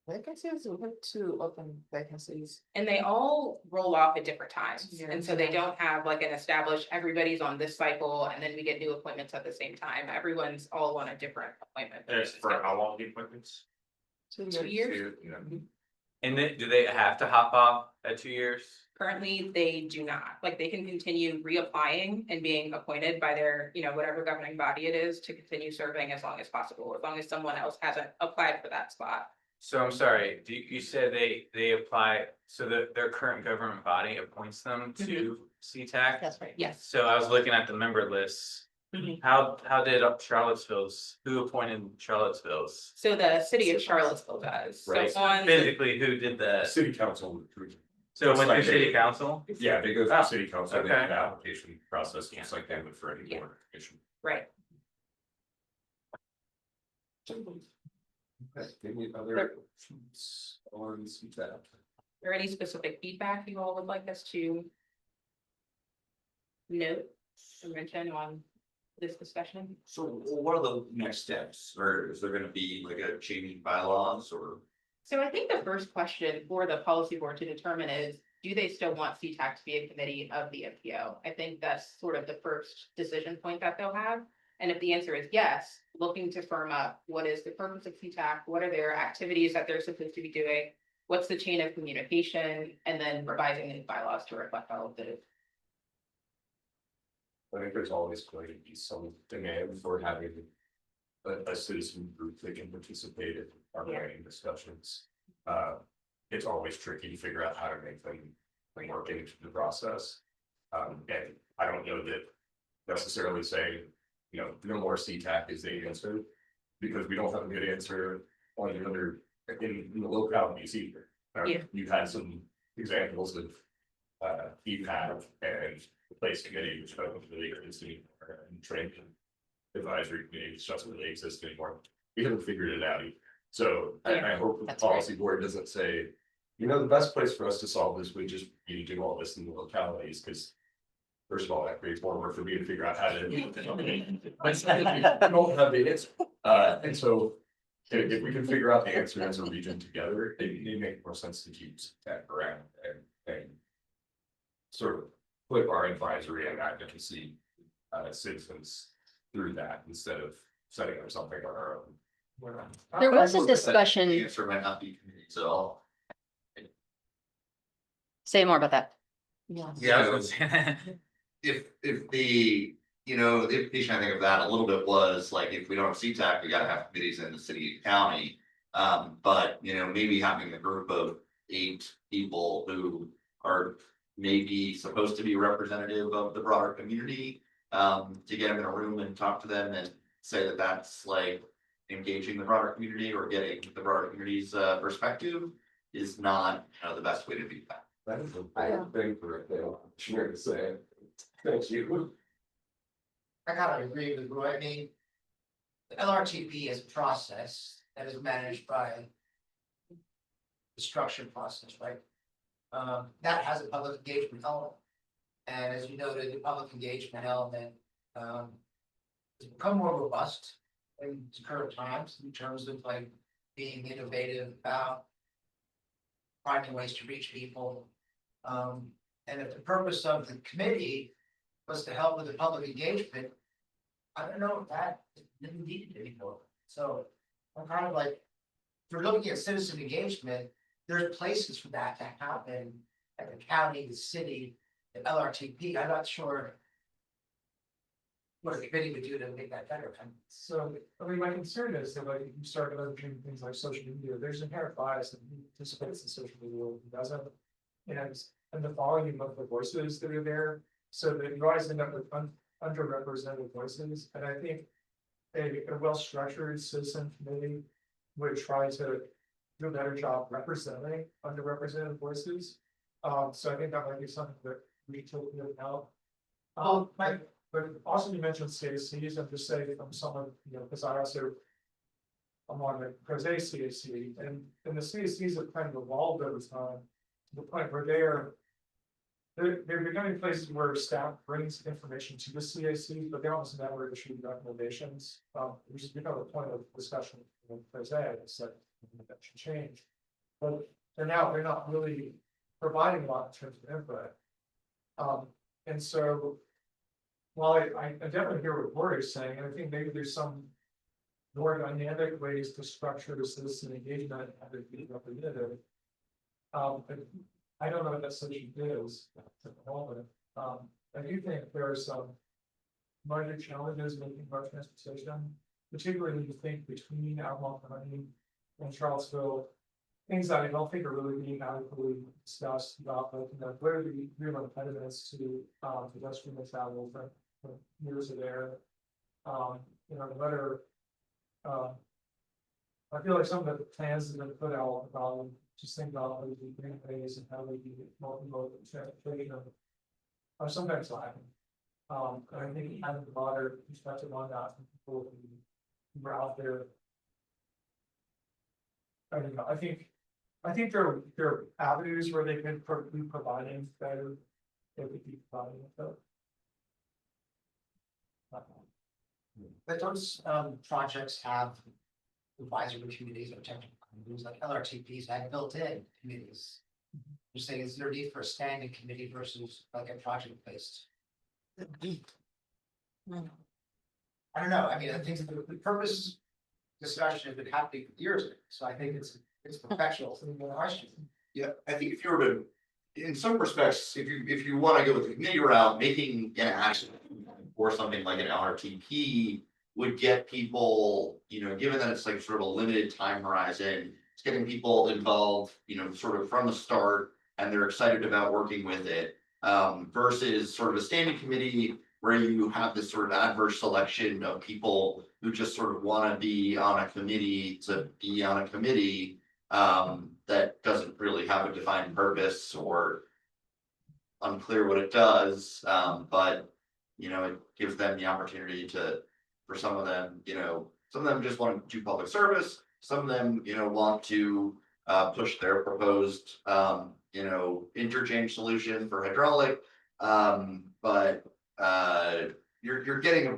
Vacancies, we have 2 open vacancies. And they all roll off at different times. Yeah. And so they don't have like an established, everybody's on this cycle and then we get new appointments at the same time. Everyone's all on a different appointment. And it's for how long the appointments? 2 years. And then, do they have to hop off at 2 years? Currently, they do not. Like they can continue reapplying and being appointed by their, whatever governing body it is to continue serving as long as possible, as long as someone else hasn't applied for that spot. So I'm sorry, you said they apply, so their current government body appoints them to CTAC? That's right. Yes. So I was looking at the member lists. How did Charlottesville's, who appointed Charlottesville's? So the city of Charlottesville does. Right, So on physically, who did that? City council would approve it. So it Just went like through city they- council? Yeah, they go through city council, they do Okay. the application process, just like they would for any Yeah. board or commission. Right. Any other questions on CTAC? Or any specific feedback you all would like us to note or mention on this discussion? So what are the next steps? Or is there gonna be like a changing bylaws or? So I think the first question for the policy board to determine is, do they still want CTAC to be a committee of the MPO? I think that's sort of the first decision point that they'll have. And if the answer is yes, looking to firm up, what is the purpose of CTAC? What are their activities that they're supposed to be doing? What's the chain of communication? And then revising the bylaws to reflect all of those. I think there's always going to be some demand for having a citizen group that can participate in our planning discussions. It's always tricky to figure out how to make them work into the process. And I don't know that necessarily saying, no more CTAC is the answer, because we don't have a good answer on the other, in the localities either. Yeah. You've had some examples of EPAC and the place committee, which I don't really exist anymore, and training advisory committee, which doesn't really exist anymore. We haven't figured it out either. So I hope the that's policy board doesn't say, the best place for us to solve this would just be to do all this in the localities, because first of all, that creates more work for me to figure out how to. I don't have the answer. And so if we can figure out the answer as a region together, it makes more sense to keep that around and sort of put our advisory and advocacy citizens through that instead of setting up something on our own. There was a discussion. The answer might not be committees at all. Say more about that. Yeah, I was gonna say. If the, the implication I think of that a little bit was like, if we don't have CTAC, we gotta have committees in the city and county. But maybe having a group of 8 people who are maybe supposed to be representative of the broader community. To get them in a room and talk to them and say that that's like engaging the broader community or getting the broader community's perspective is not, the best way to do that. That is a bad thing for a commissioner to say. Thank you. I kind of agree with Roy. I mean, the LRTP is a process that is managed by the structured process, right? That has a public engagement element. And as you noted, the public engagement element has become more robust in current times in terms of like being innovative about finding ways to reach people. And if the purpose of the committee was to help with the public engagement, I don't know if that is needed anymore. So I'm kind of like, if you're looking at citizen engagement, there's places for that to happen at the county, the city, the LRTP. I'm not sure what a committee would do to make that better. So, I mean, my concern is that like, if you start leveraging things like social media, there's inherent bias that who participates in social media world who doesn't. And the volume of the voices that are there, so that you always end up with underrepresented voices, and I think. A well-structured citizen committee would try to do a better job representing underrepresented voices. So I think that might be something that we took into account. But also you mentioned CACs, I'm just saying from someone, because I also. I'm on the Prose CAC, and the CACs have kind of evolved over time, to the point where they're becoming places where staff brings information to the CAC, but they almost never issue recommendations, which has become a point of discussion in Prose, it's like, that should change. But they're not really providing a lot in terms of input. And so, while I definitely hear what Lori is saying, and I think maybe there's some more dynamic ways to structure the citizen engagement and have it be representative. But I don't know what that solution is at the moment. I do think there are some minor challenges making our transportation, particularly when you think between Albemarle County and Charlottesville. Things that I don't think are really being adequately discussed about, like, what are the real impediments to pedestrian travel from years of there. The better. I feel like some of the plans that have been put out about just think about how we do green ways and how we do multimodal transportation are sometimes lacking. And I think having a broader perspective on that from people who are out there. I don't know, I think there are avenues where they can be providing better. They could be providing it. But those projects have advisory committees or technical committees, like LRTPs have built-in committees. You're saying, is there a need for a standing committee versus like a project-based? I don't know, I mean, I think the purpose discussion has been happening for years, so I think it's perpetual question. Yeah, I think if you were to, in some respects, if you want to go with the committee route, making an action or something like an LRTP would get people, given that it's like sort of a limited time horizon, it's getting people involved, sort of from the start, and they're excited about working with it. Versus sort of a standing committee where you have this sort of adverse selection of people who just sort of want to be on a committee to be on a committee. That doesn't really have a defined purpose or unclear what it does, but it gives them the opportunity for some of them, some of them just want to do public service, some of them, want to push their proposed, interchange solution for hydraulic, but you're getting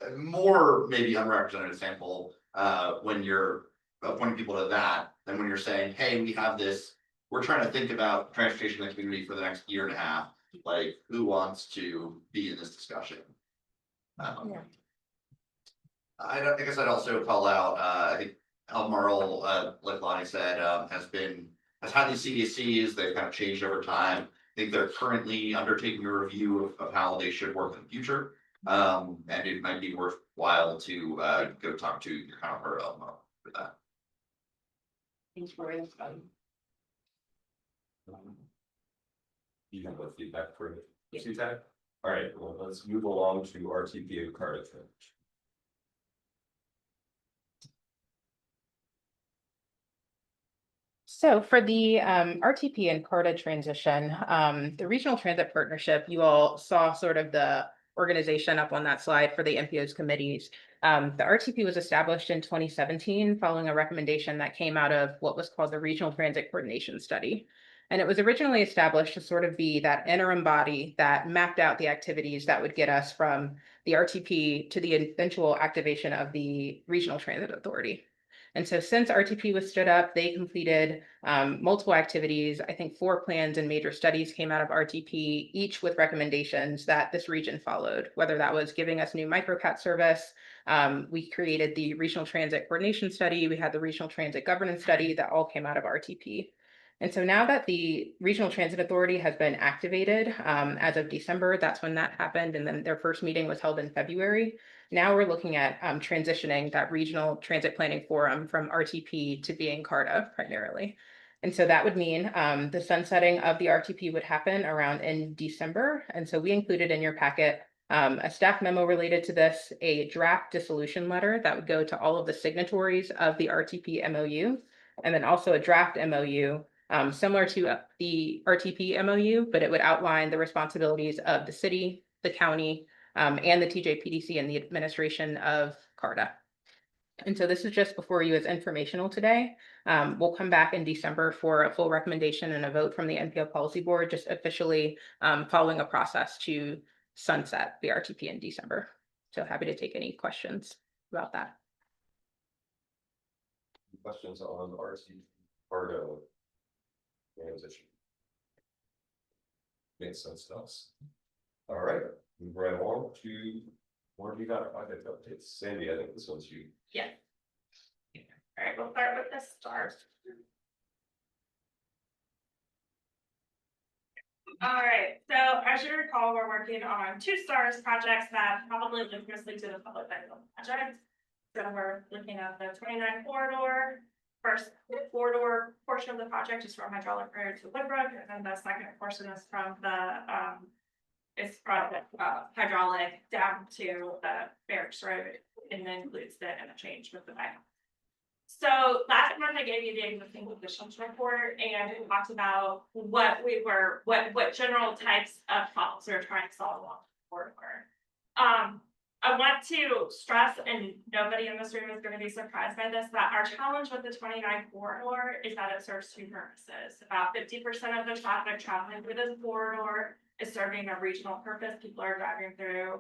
a more maybe unrepresented sample when you're appointing people to that than when you're saying, hey, we have this, we're trying to think about transportation in the community for the next year and a half. Like, who wants to be in this discussion? I guess I'd also call out, I think Albemarle, like Lonnie said, has had these CDCs, they've kind of changed over time. I think they're currently undertaking a review of how they should work in the future. And it might be worthwhile to go talk to your counterpart Albemarle for that. Thanks for it. You have what feedback for CTAC? All right, well, let's move along to RTP and card transition. So for the RTP and CARTA transition, the Regional Transit Partnership, you all saw sort of the organization up on that slide for the MPO's committees. The RTP was established in 2017 following a recommendation that came out of what was called the Regional Transit Coordination Study. And it was originally established to sort of be that interim body that mapped out the activities that would get us from the RTP to the eventual activation of the Regional Transit Authority. And so since RTP was stood up, they completed multiple activities. I think 4 plans and major studies came out of RTP, each with recommendations that this region followed, whether that was giving us new microcat service. We created the Regional Transit Coordination Study. We had the Regional Transit Governance Study that all came out of RTP. And so now that the Regional Transit Authority has been activated as of December, that's when that happened. And then their first meeting was held in February. Now we're looking at transitioning that Regional Transit Planning Forum from RTP to being CARTA primarily. And so that would mean the sunsetting of the RTP would happen around in December. And so we included in your packet a staff memo related to this, a draft dissolution letter that would go to all of the signatories of the RTP MOU, and then also a draft MOU similar to the RTP MOU, but it would outline the responsibilities of the city, the county, and the TJPDC and the administration of CARTA. And so this is just before you as informational today. We'll come back in December for a full recommendation and a vote from the MPO Policy Board, just officially following a process to sunset the RTP in December. So happy to take any questions about that. Questions on RTP CARTA transition? Makes sense to us. All right, move right along to where we got project updates. Sandy, I think this one's you. Yeah. All right, we'll start with the stars. All right, so as you recall, we're working on two stars projects that probably look mostly to the public benefit project. So we're looking at the 29 corridor. First corridor portion of the project is from Hydraulic Road to Woodbrook, and then the second portion is from the hydraulic down to the Barracks Road, and then includes the interchange with the bank. So last month I gave you the existing conditions report, and it talked about what general types of problems we were trying to solve along the corridor. I want to stress, and nobody in this room is going to be surprised by this, that our challenge with the 29 corridor is that it serves two purposes. About 50% of the traffic traveling through this corridor is serving a regional purpose. People are driving through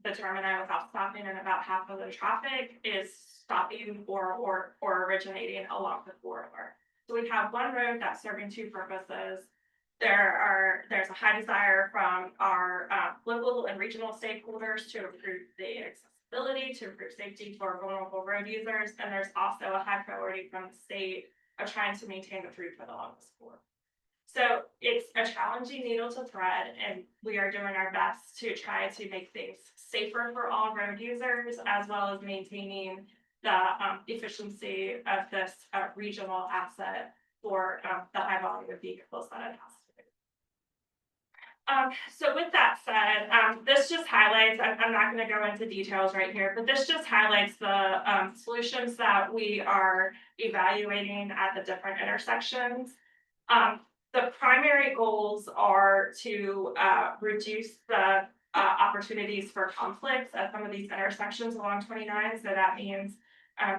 the terminal without stopping, and about half of the traffic is stopping or originating along the corridor. So we have one road that's serving two purposes. There's a high desire from our local and regional stakeholders to improve the accessibility, to improve safety for vulnerable road users, and there's also a high priority from the state of trying to maintain the throughput along this corridor. So it's a challenging needle to thread, and we are doing our best to try to make things safer for all road users, as well as maintaining the efficiency of this regional asset for the high volume of vehicles that it has. So with that said, this just highlights, I'm not going to go into details right here, but this just highlights the solutions that we are evaluating at the different intersections. The primary goals are to reduce the opportunities for conflicts at some of these intersections along 29. So that means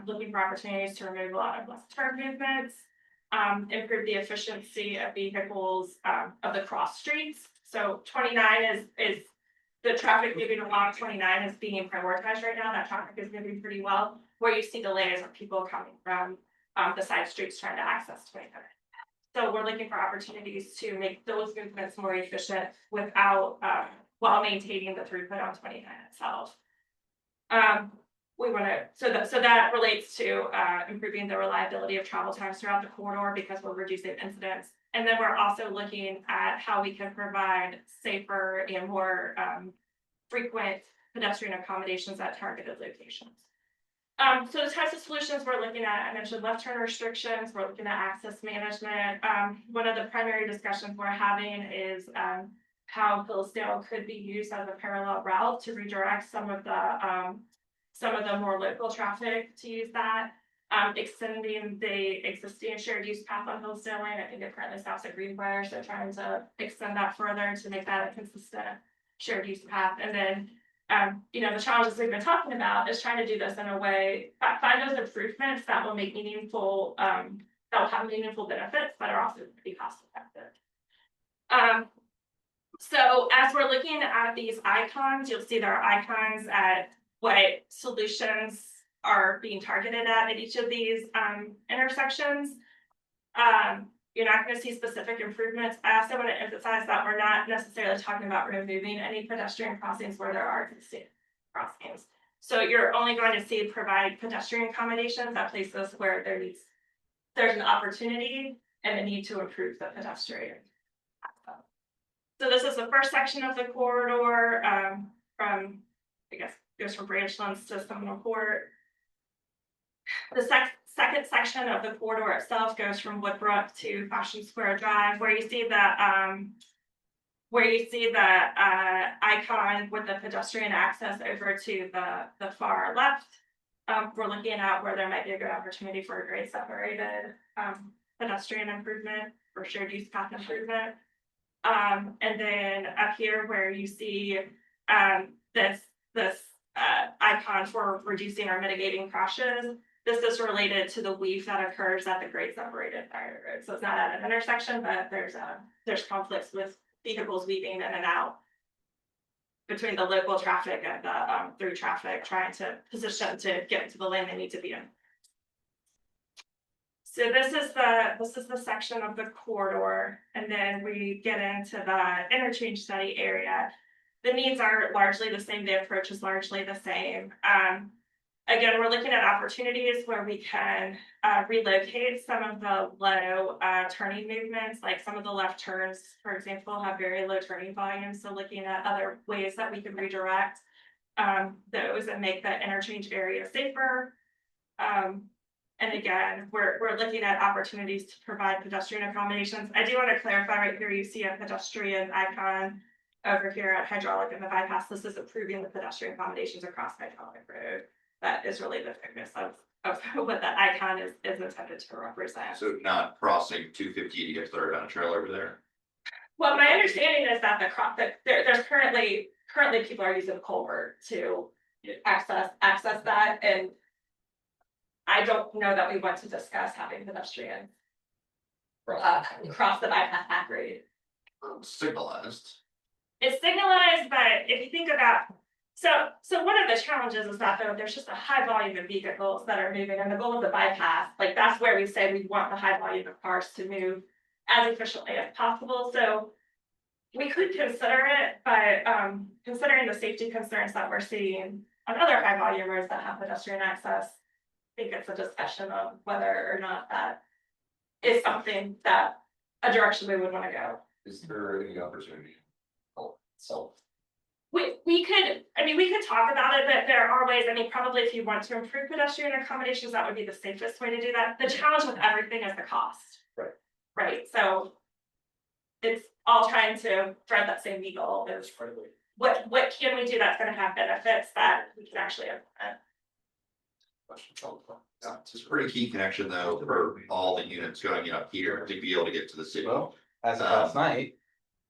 looking for opportunities to remove a lot of left turn movements, improve the efficiency of vehicles of the cross streets. So 29 is the traffic moving along 29 is being prioritized right now. That traffic is moving pretty well. Where you see delays of people coming from the side streets trying to access 29. So we're looking for opportunities to make those movements more efficient without while maintaining the throughput on 29 itself. We want to so that relates to improving the reliability of travel times throughout the corridor because we're reducing incidents. And then we're also looking at how we can provide safer and more frequent pedestrian accommodations at targeted locations. So the types of solutions we're looking at, I mentioned left turn restrictions, we're looking at access management. One of the primary discussions we're having is how Hillsdale could be used as a parallel route to redirect some of the more local traffic to use that. Extending the existing shared use path on Hillsdale Lane. I think it currently stops at Greenbrier, so trying to extend that further to make that a consistent shared use path. And then, the challenges we've been talking about is trying to do this in a way, find those improvements that will make meaningful, that will have meaningful benefits, but are also pretty cost effective. So as we're looking at these icons, you'll see there are icons at what solutions are being targeted at each of these intersections. You're not going to see specific improvements. I also want to emphasize that we're not necessarily talking about removing any pedestrian crossings where there are existing crossings. So you're only going to provide pedestrian accommodations at places where there's an opportunity and the need to improve the pedestrian. So this is the first section of the corridor, from, I guess, goes from Branchlands to Seminole Court. The second section of the corridor itself goes from Woodbrook to Fashion Square Drive, where you see the icon with the pedestrian access over to the far left. We're looking at where there might be a good opportunity for a grade separated pedestrian improvement or shared use path improvement. And then up here where you see this icon for reducing or mitigating crashes. This is related to the weave that occurs at the grade separated road. So it's not at an intersection, but there's conflicts with vehicles weaving in and out between the local traffic and the through traffic, trying to position to get into the lane they need to be in. So this is the section of the corridor, and then we get into the interchange study area. The needs are largely the same, the approach is largely the same. Again, we're looking at opportunities where we can relocate some of the low turning movements, like some of the left turns, for example, have very low turning volumes. So looking at other ways that we can redirect those and make the interchange area safer. And again, we're looking at opportunities to provide pedestrian accommodations. I do want to clarify right here, you see a pedestrian icon over here at Hydraulic and the bypass. This is approving the pedestrian accommodations across Hydraulic Road. That is really the focus of what that icon is intended to represent. So not crossing 250 to get to the Urbana Trail over there? Well, my understanding is that there's currently people are using the culvert to access that, and I don't know that we want to discuss having pedestrians cross the bypass at grade. Signalized. It's signalized, but if you think about, so one of the challenges is that there's just a high volume of vehicles that are moving, and the goal of the bypass, like that's where we say we want the high volume of cars to move as efficiently as possible. So we could consider it, but considering the safety concerns that we're seeing on other high volume roads that have pedestrian access, I think it's a discussion of whether or not that is something that a direction we would want to go. Is there any opportunity? So. We could talk about it, but there are ways, probably if you want to improve pedestrian accommodations, that would be the safest way to do that. The challenge with everything is the cost. Right. Right, so it's all trying to thread that same needle is what can we do that's gonna have benefits that we can actually implement. Yeah, it's a pretty key connection though for all the units going up here to be able to get to the city. Well, as of last night.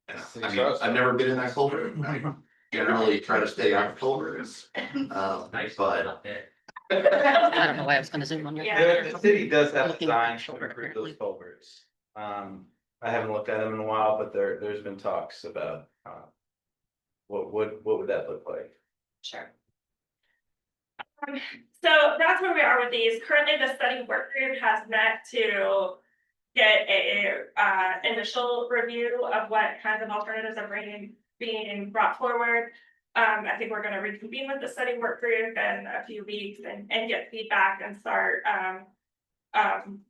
I mean, I've never been in that culvert. I generally try to stay out of culverts. Nice, But up there. I don't know why I was gonna zoom on you. Yeah. The city does have Looking designs to shoulder improve apparently. those culverts. I haven't looked at them in a while, but there's been talks about what would that look like? Sure. So that's where we are with these. Currently, the study work group has met to get a initial review of what kinds of alternatives are being brought forward. I think we're going to reconvene with the study work group in a few weeks and get feedback and start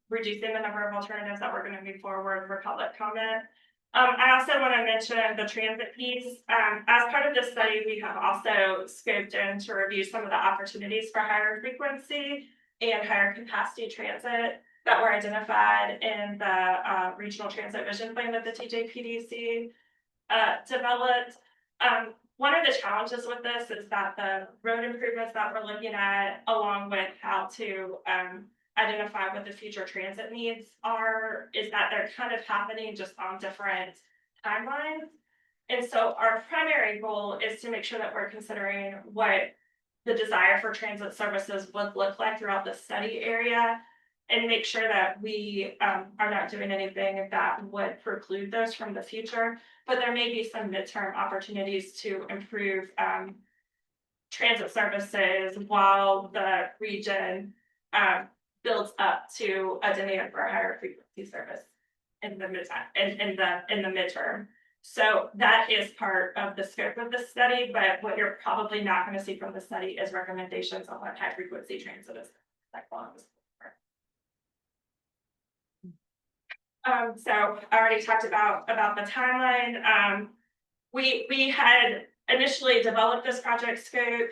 reducing the number of alternatives that we're going to move forward for public comment. I also want to mention the transit piece. As part of this study, we have also scoped in to review some of the opportunities for higher frequency and higher capacity transit that were identified in the regional transit vision plan that the TJPDC developed. One of the challenges with this is that the road improvements that we're looking at, along with how to identify what the future transit needs are, is that they're kind of happening just on different timelines. And so our primary goal is to make sure that we're considering what the desire for transit services would look like throughout the study area, and make sure that we are not doing anything that would preclude those from the future. But there may be some midterm opportunities to improve transit services while the region builds up to a demand for a higher frequency service in the midterm. So that is part of the scope of the study, but what you're probably not going to see from the study is recommendations on what high frequency transit is like long. So I already talked about the timeline. We had initially developed this project scope,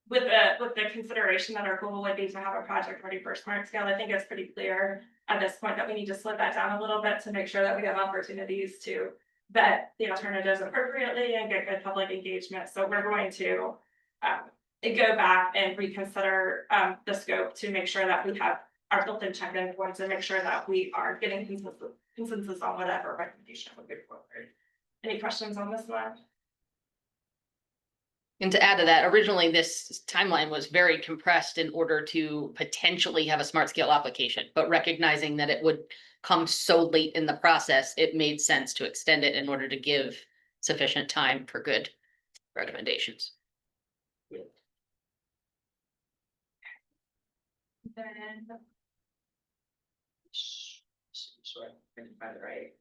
with the consideration that our goal would be to have a project ready for smart scale. I think it's pretty clear at this point that we need to slow that down a little bit to make sure that we have opportunities to vet the alternatives appropriately and get good public engagement. So we're going to go back and reconsider the scope to make sure that we have our built-in check-in points and make sure that we are getting consensus on whatever recommendation we go forward. Any questions on this one? And to add to that, originally this timeline was very compressed in order to potentially have a smart scale application, but recognizing that it would come so late in the process, it made sense to extend it in order to give sufficient time for good recommendations. Then. Sorry, I didn't find it right.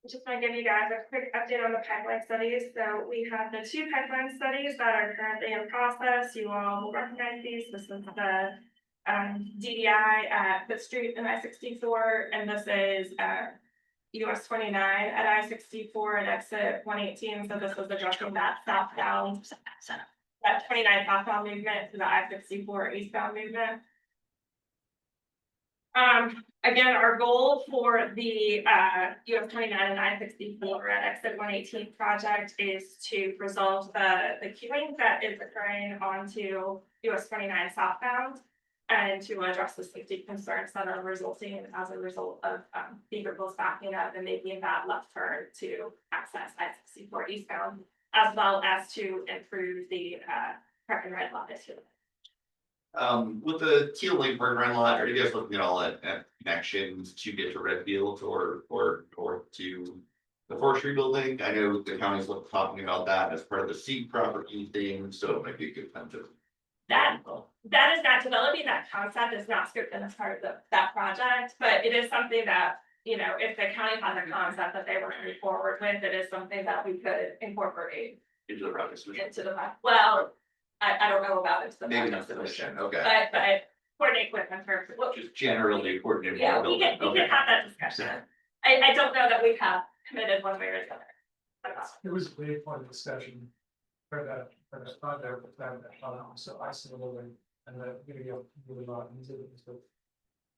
Just want to give you guys a quick update on the pipeline studies. So we have the 2 pipeline studies that are currently in process. You all will recognize these. This is the DDI at Fifth Street and I-64, and this is US 29 at I-64 and exit 118. So this was addressing that southbound, that 29 southbound movement to the I-64 eastbound movement. Again, our goal for the US 29 and I-64 at exit 118 project is to resolve the queuing that is occurring onto US 29 southbound and to address the safety concerns that are resulting as a result of vehicles backing up and making that left turn to access I-64 eastbound, as well as to improve the park and ride lot issue. With the Teal Lake Park and Ride lot, are you guys looking at all at connections to get to Redfield or to the forestry building? I know the county's talking about that as part of the seed property thing, so it might be a good time to. That is not developing, that concept is not scoped in as part of that project, but it is something that, you know, if the county has a concept that they were moving forward with, it is something that we could incorporate Into the project solution. Well, I don't know about it. Maybe not solution, okay. But coordinate with them for. Just generally coordinate. Yeah, we can have that discussion. I don't know that we have committed one way or the other. It was a big point of discussion for that project, but that, so I see a little bit, and then gonna go really a lot into it. So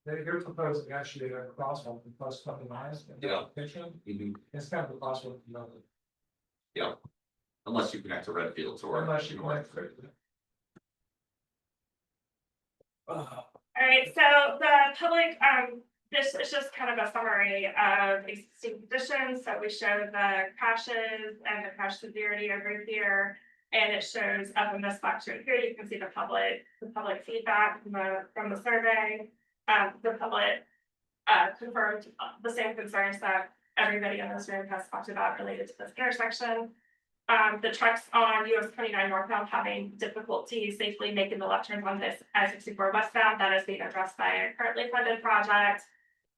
they're proposing actually a crosswalk from plus 29. Yeah. It's kind of a crosswalk. Yeah. Unless you connect to Redfields or. Unless you connect. All right, so the public, this is just kind of a summary of existing conditions. So we show the crashes and the crash severity over here. And it shows up in this box right here, you can see the public feedback from the survey. The public confirmed the same concerns that everybody in this room has talked about related to this intersection. The trucks on US 29 northbound having difficulty safely making the left turns on this I-64 westbound, that is being addressed by a currently funded project.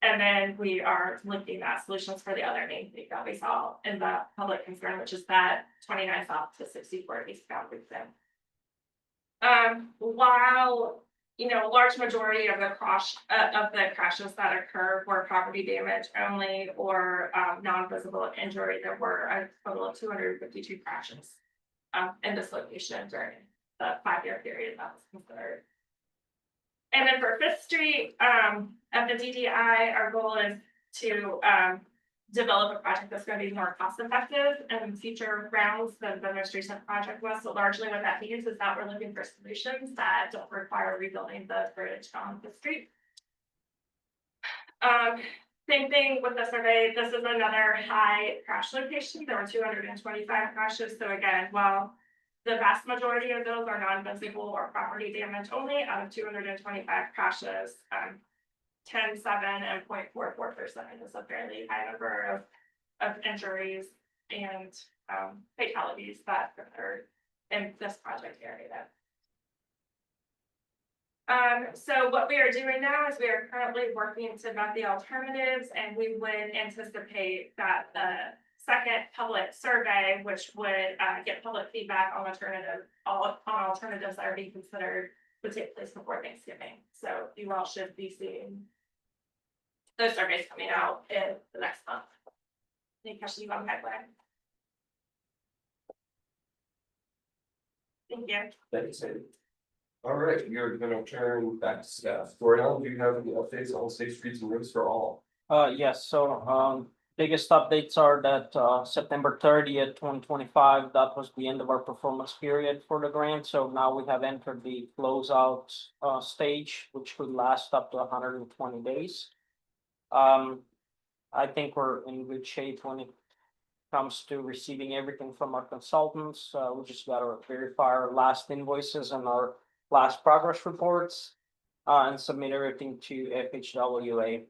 And then we are looking at solutions for the other main thing that we saw in the public concern, which is that 29 south to 64 eastbound route. While you know, a large majority of the crashes that occur were property damage only or non-visible injury, there were a total of 252 crashes in this location during the 5-year period that was considered. And then for Fifth Street, at the DDI, our goal is to develop a project that's going to be more cost effective and future rounds than the most recent project was. So largely what that means is that we're looking for solutions that don't require rebuilding the bridge on the street. Same thing with the survey. This is another high crash location. There were 225 crashes. So again, while the vast majority of those are non-visible or property damage only, out of 225 crashes, 10.7 and 0.44% is a fairly high number of injuries and fatalities that occurred in this project area. So what we are doing now is we are currently working to vet the alternatives, and we would anticipate that the second public survey, which would get public feedback on alternatives that are being considered, would take place before Thanksgiving, so you all should be seeing those surveys coming out in the next month. Any questions on that one? Thank you. Thanks, Sandy. All right, we are gonna turn back to staff. Dorian, do you have any updates on safe streets and roads for all? Yes, so, biggest updates are that, September 30th, 2025, that was the end of our performance period for the grant. So now we have entered the closeout, stage, which could last up to 120 days. I think we're in good shape when it comes to receiving everything from our consultants. We just gotta verify our last invoices and our last progress reports, and submit everything to FHWA.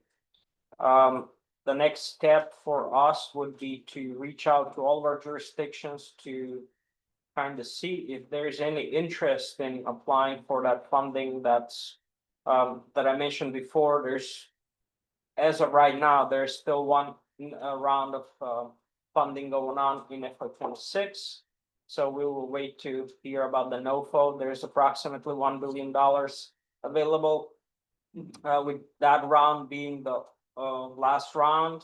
The next step for us would be to reach out to all of our jurisdictions to kind of see if there's any interest in applying for that funding that's, that I mentioned before. There's, as of right now, there's still one round of funding going on in FY26. So we will wait to hear about the NOFO. There's approximately $1 billion available. With that round being the last round,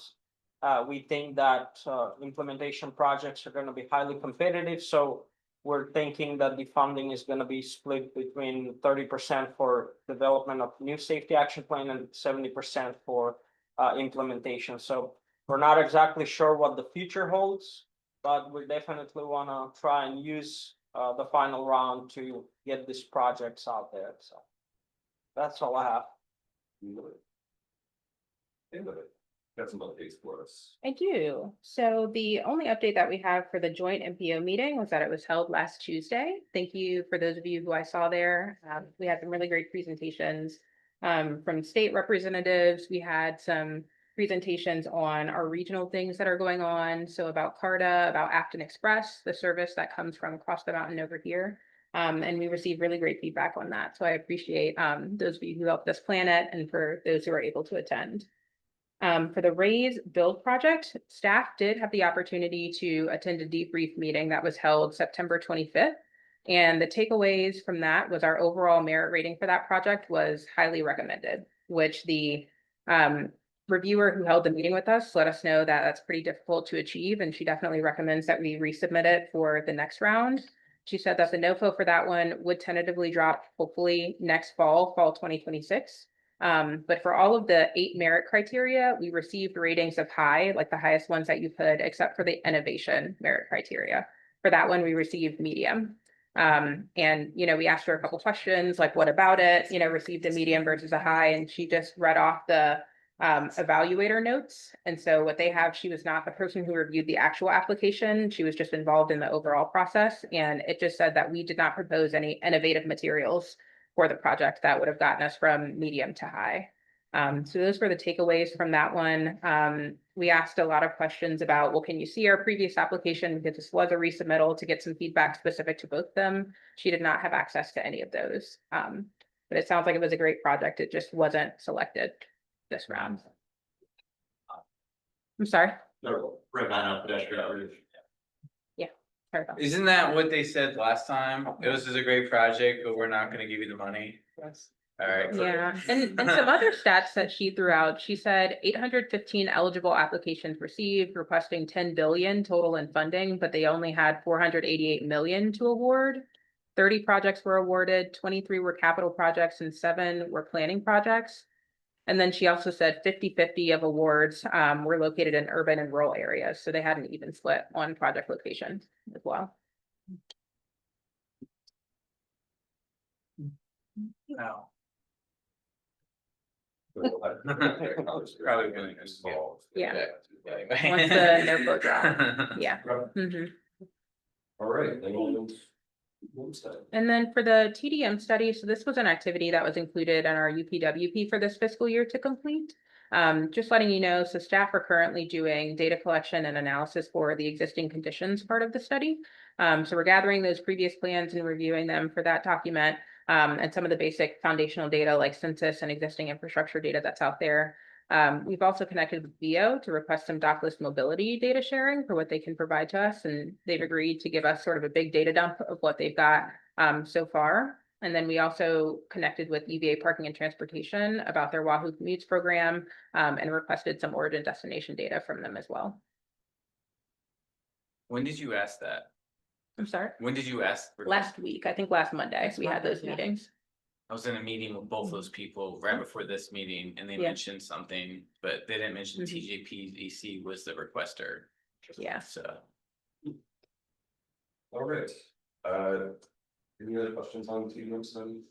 we think that implementation projects are going to be highly competitive. So we're thinking that the funding is going to be split between 30% for development of new safety action plan and 70% for implementation. So we're not exactly sure what the future holds, but we definitely want to try and use the final round to get these projects out there. So that's all I have. Got some updates for us. I do. So the only update that we have for the joint MPO meeting was that it was held last Tuesday. Thank you for those of you who I saw there. We had some really great presentations from state representatives. We had some presentations on our regional things that are going on. So about CARTA, about Afton Express, the service that comes from across the mountain over here. And we received really great feedback on that. So I appreciate those of you who helped us plan it and for those who are able to attend. For the Raise Build project, staff did have the opportunity to attend a debrief meeting that was held September 25th. And the takeaways from that was our overall merit rating for that project was highly recommended, which the reviewer who held the meeting with us let us know that that's pretty difficult to achieve. And she definitely recommends that we resubmit it for the next round. She said that the NOFO for that one would tentatively drop hopefully next fall 2026. But for all of the 8 merit criteria, we received ratings of high, like the highest ones that you could, except for the innovation merit criteria. For that one, we received medium. And, we asked her a couple questions, like, what about it? Received a medium versus a high, and she just read off the evaluator notes. And so what they have, she was not the person who reviewed the actual application. She was just involved in the overall process. And it just said that we did not propose any innovative materials for the project that would have gotten us from medium to high. So those were the takeaways from that one. We asked a lot of questions about, well, can you see our previous application? Because this was a resubmittal to get some feedback specific to both of them. She did not have access to any of those. But it sounds like it was a great project. It just wasn't selected this round. I'm sorry. No, Ravenna pedestrian. Yeah. Sorry about that. Isn't that what they said last time? It was just a great project, but we're not gonna give you the money. All right. Yeah, and some other stats that she threw out, she said 815 eligible applications received, requesting 10 billion total in funding, but they only had 488 million to award. 30 projects were awarded, 23 were capital projects, and 7 were planning projects. And then she also said 50-50 of awards were located in urban and rural areas. So they had an even split on project locations as well. No. Probably gonna get small. Yeah. Once the NOFO drop. Yeah. Mhm. All right. And then for the TDM study, so this was an activity that was included in our UPWP for this fiscal year to complete. Just letting you know, so staff are currently doing data collection and analysis for the existing conditions part of the study. So we're gathering those previous plans and reviewing them for that document, and some of the basic foundational data like census and existing infrastructure data that's out there. We've also connected with VO to request some dockless mobility data sharing for what they can provide to us, and they've agreed to give us sort of a big data dump of what they've got so far. And then we also connected with UVA Parking and Transportation about their Wahoo Commutes program, and requested some origin destination data from them as well. When did you ask that? I'm sorry, When did you ask? last week, I think last Monday, Last we had those Monday, yeah. meetings. I was in a meeting with both those people right before this meeting and they Yeah. mentioned something, but they didn't mention Mhm. TJPEC was the requester. Yeah. So. All right, any other questions on TDM study?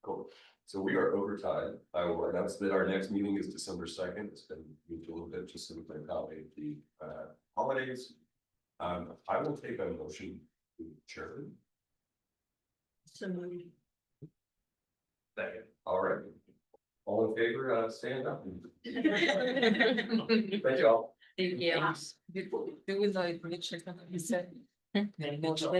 Cool, so we are over time. I will announce that our next meeting is December 2nd. It's been moved a little bit just so we can accommodate the holidays. I will take a motion to adjourn. So Second. All right. All in favor, stand up. Thank you all. Thank you. Do we know if Mitchell, he said? Hmm? Did Mitchell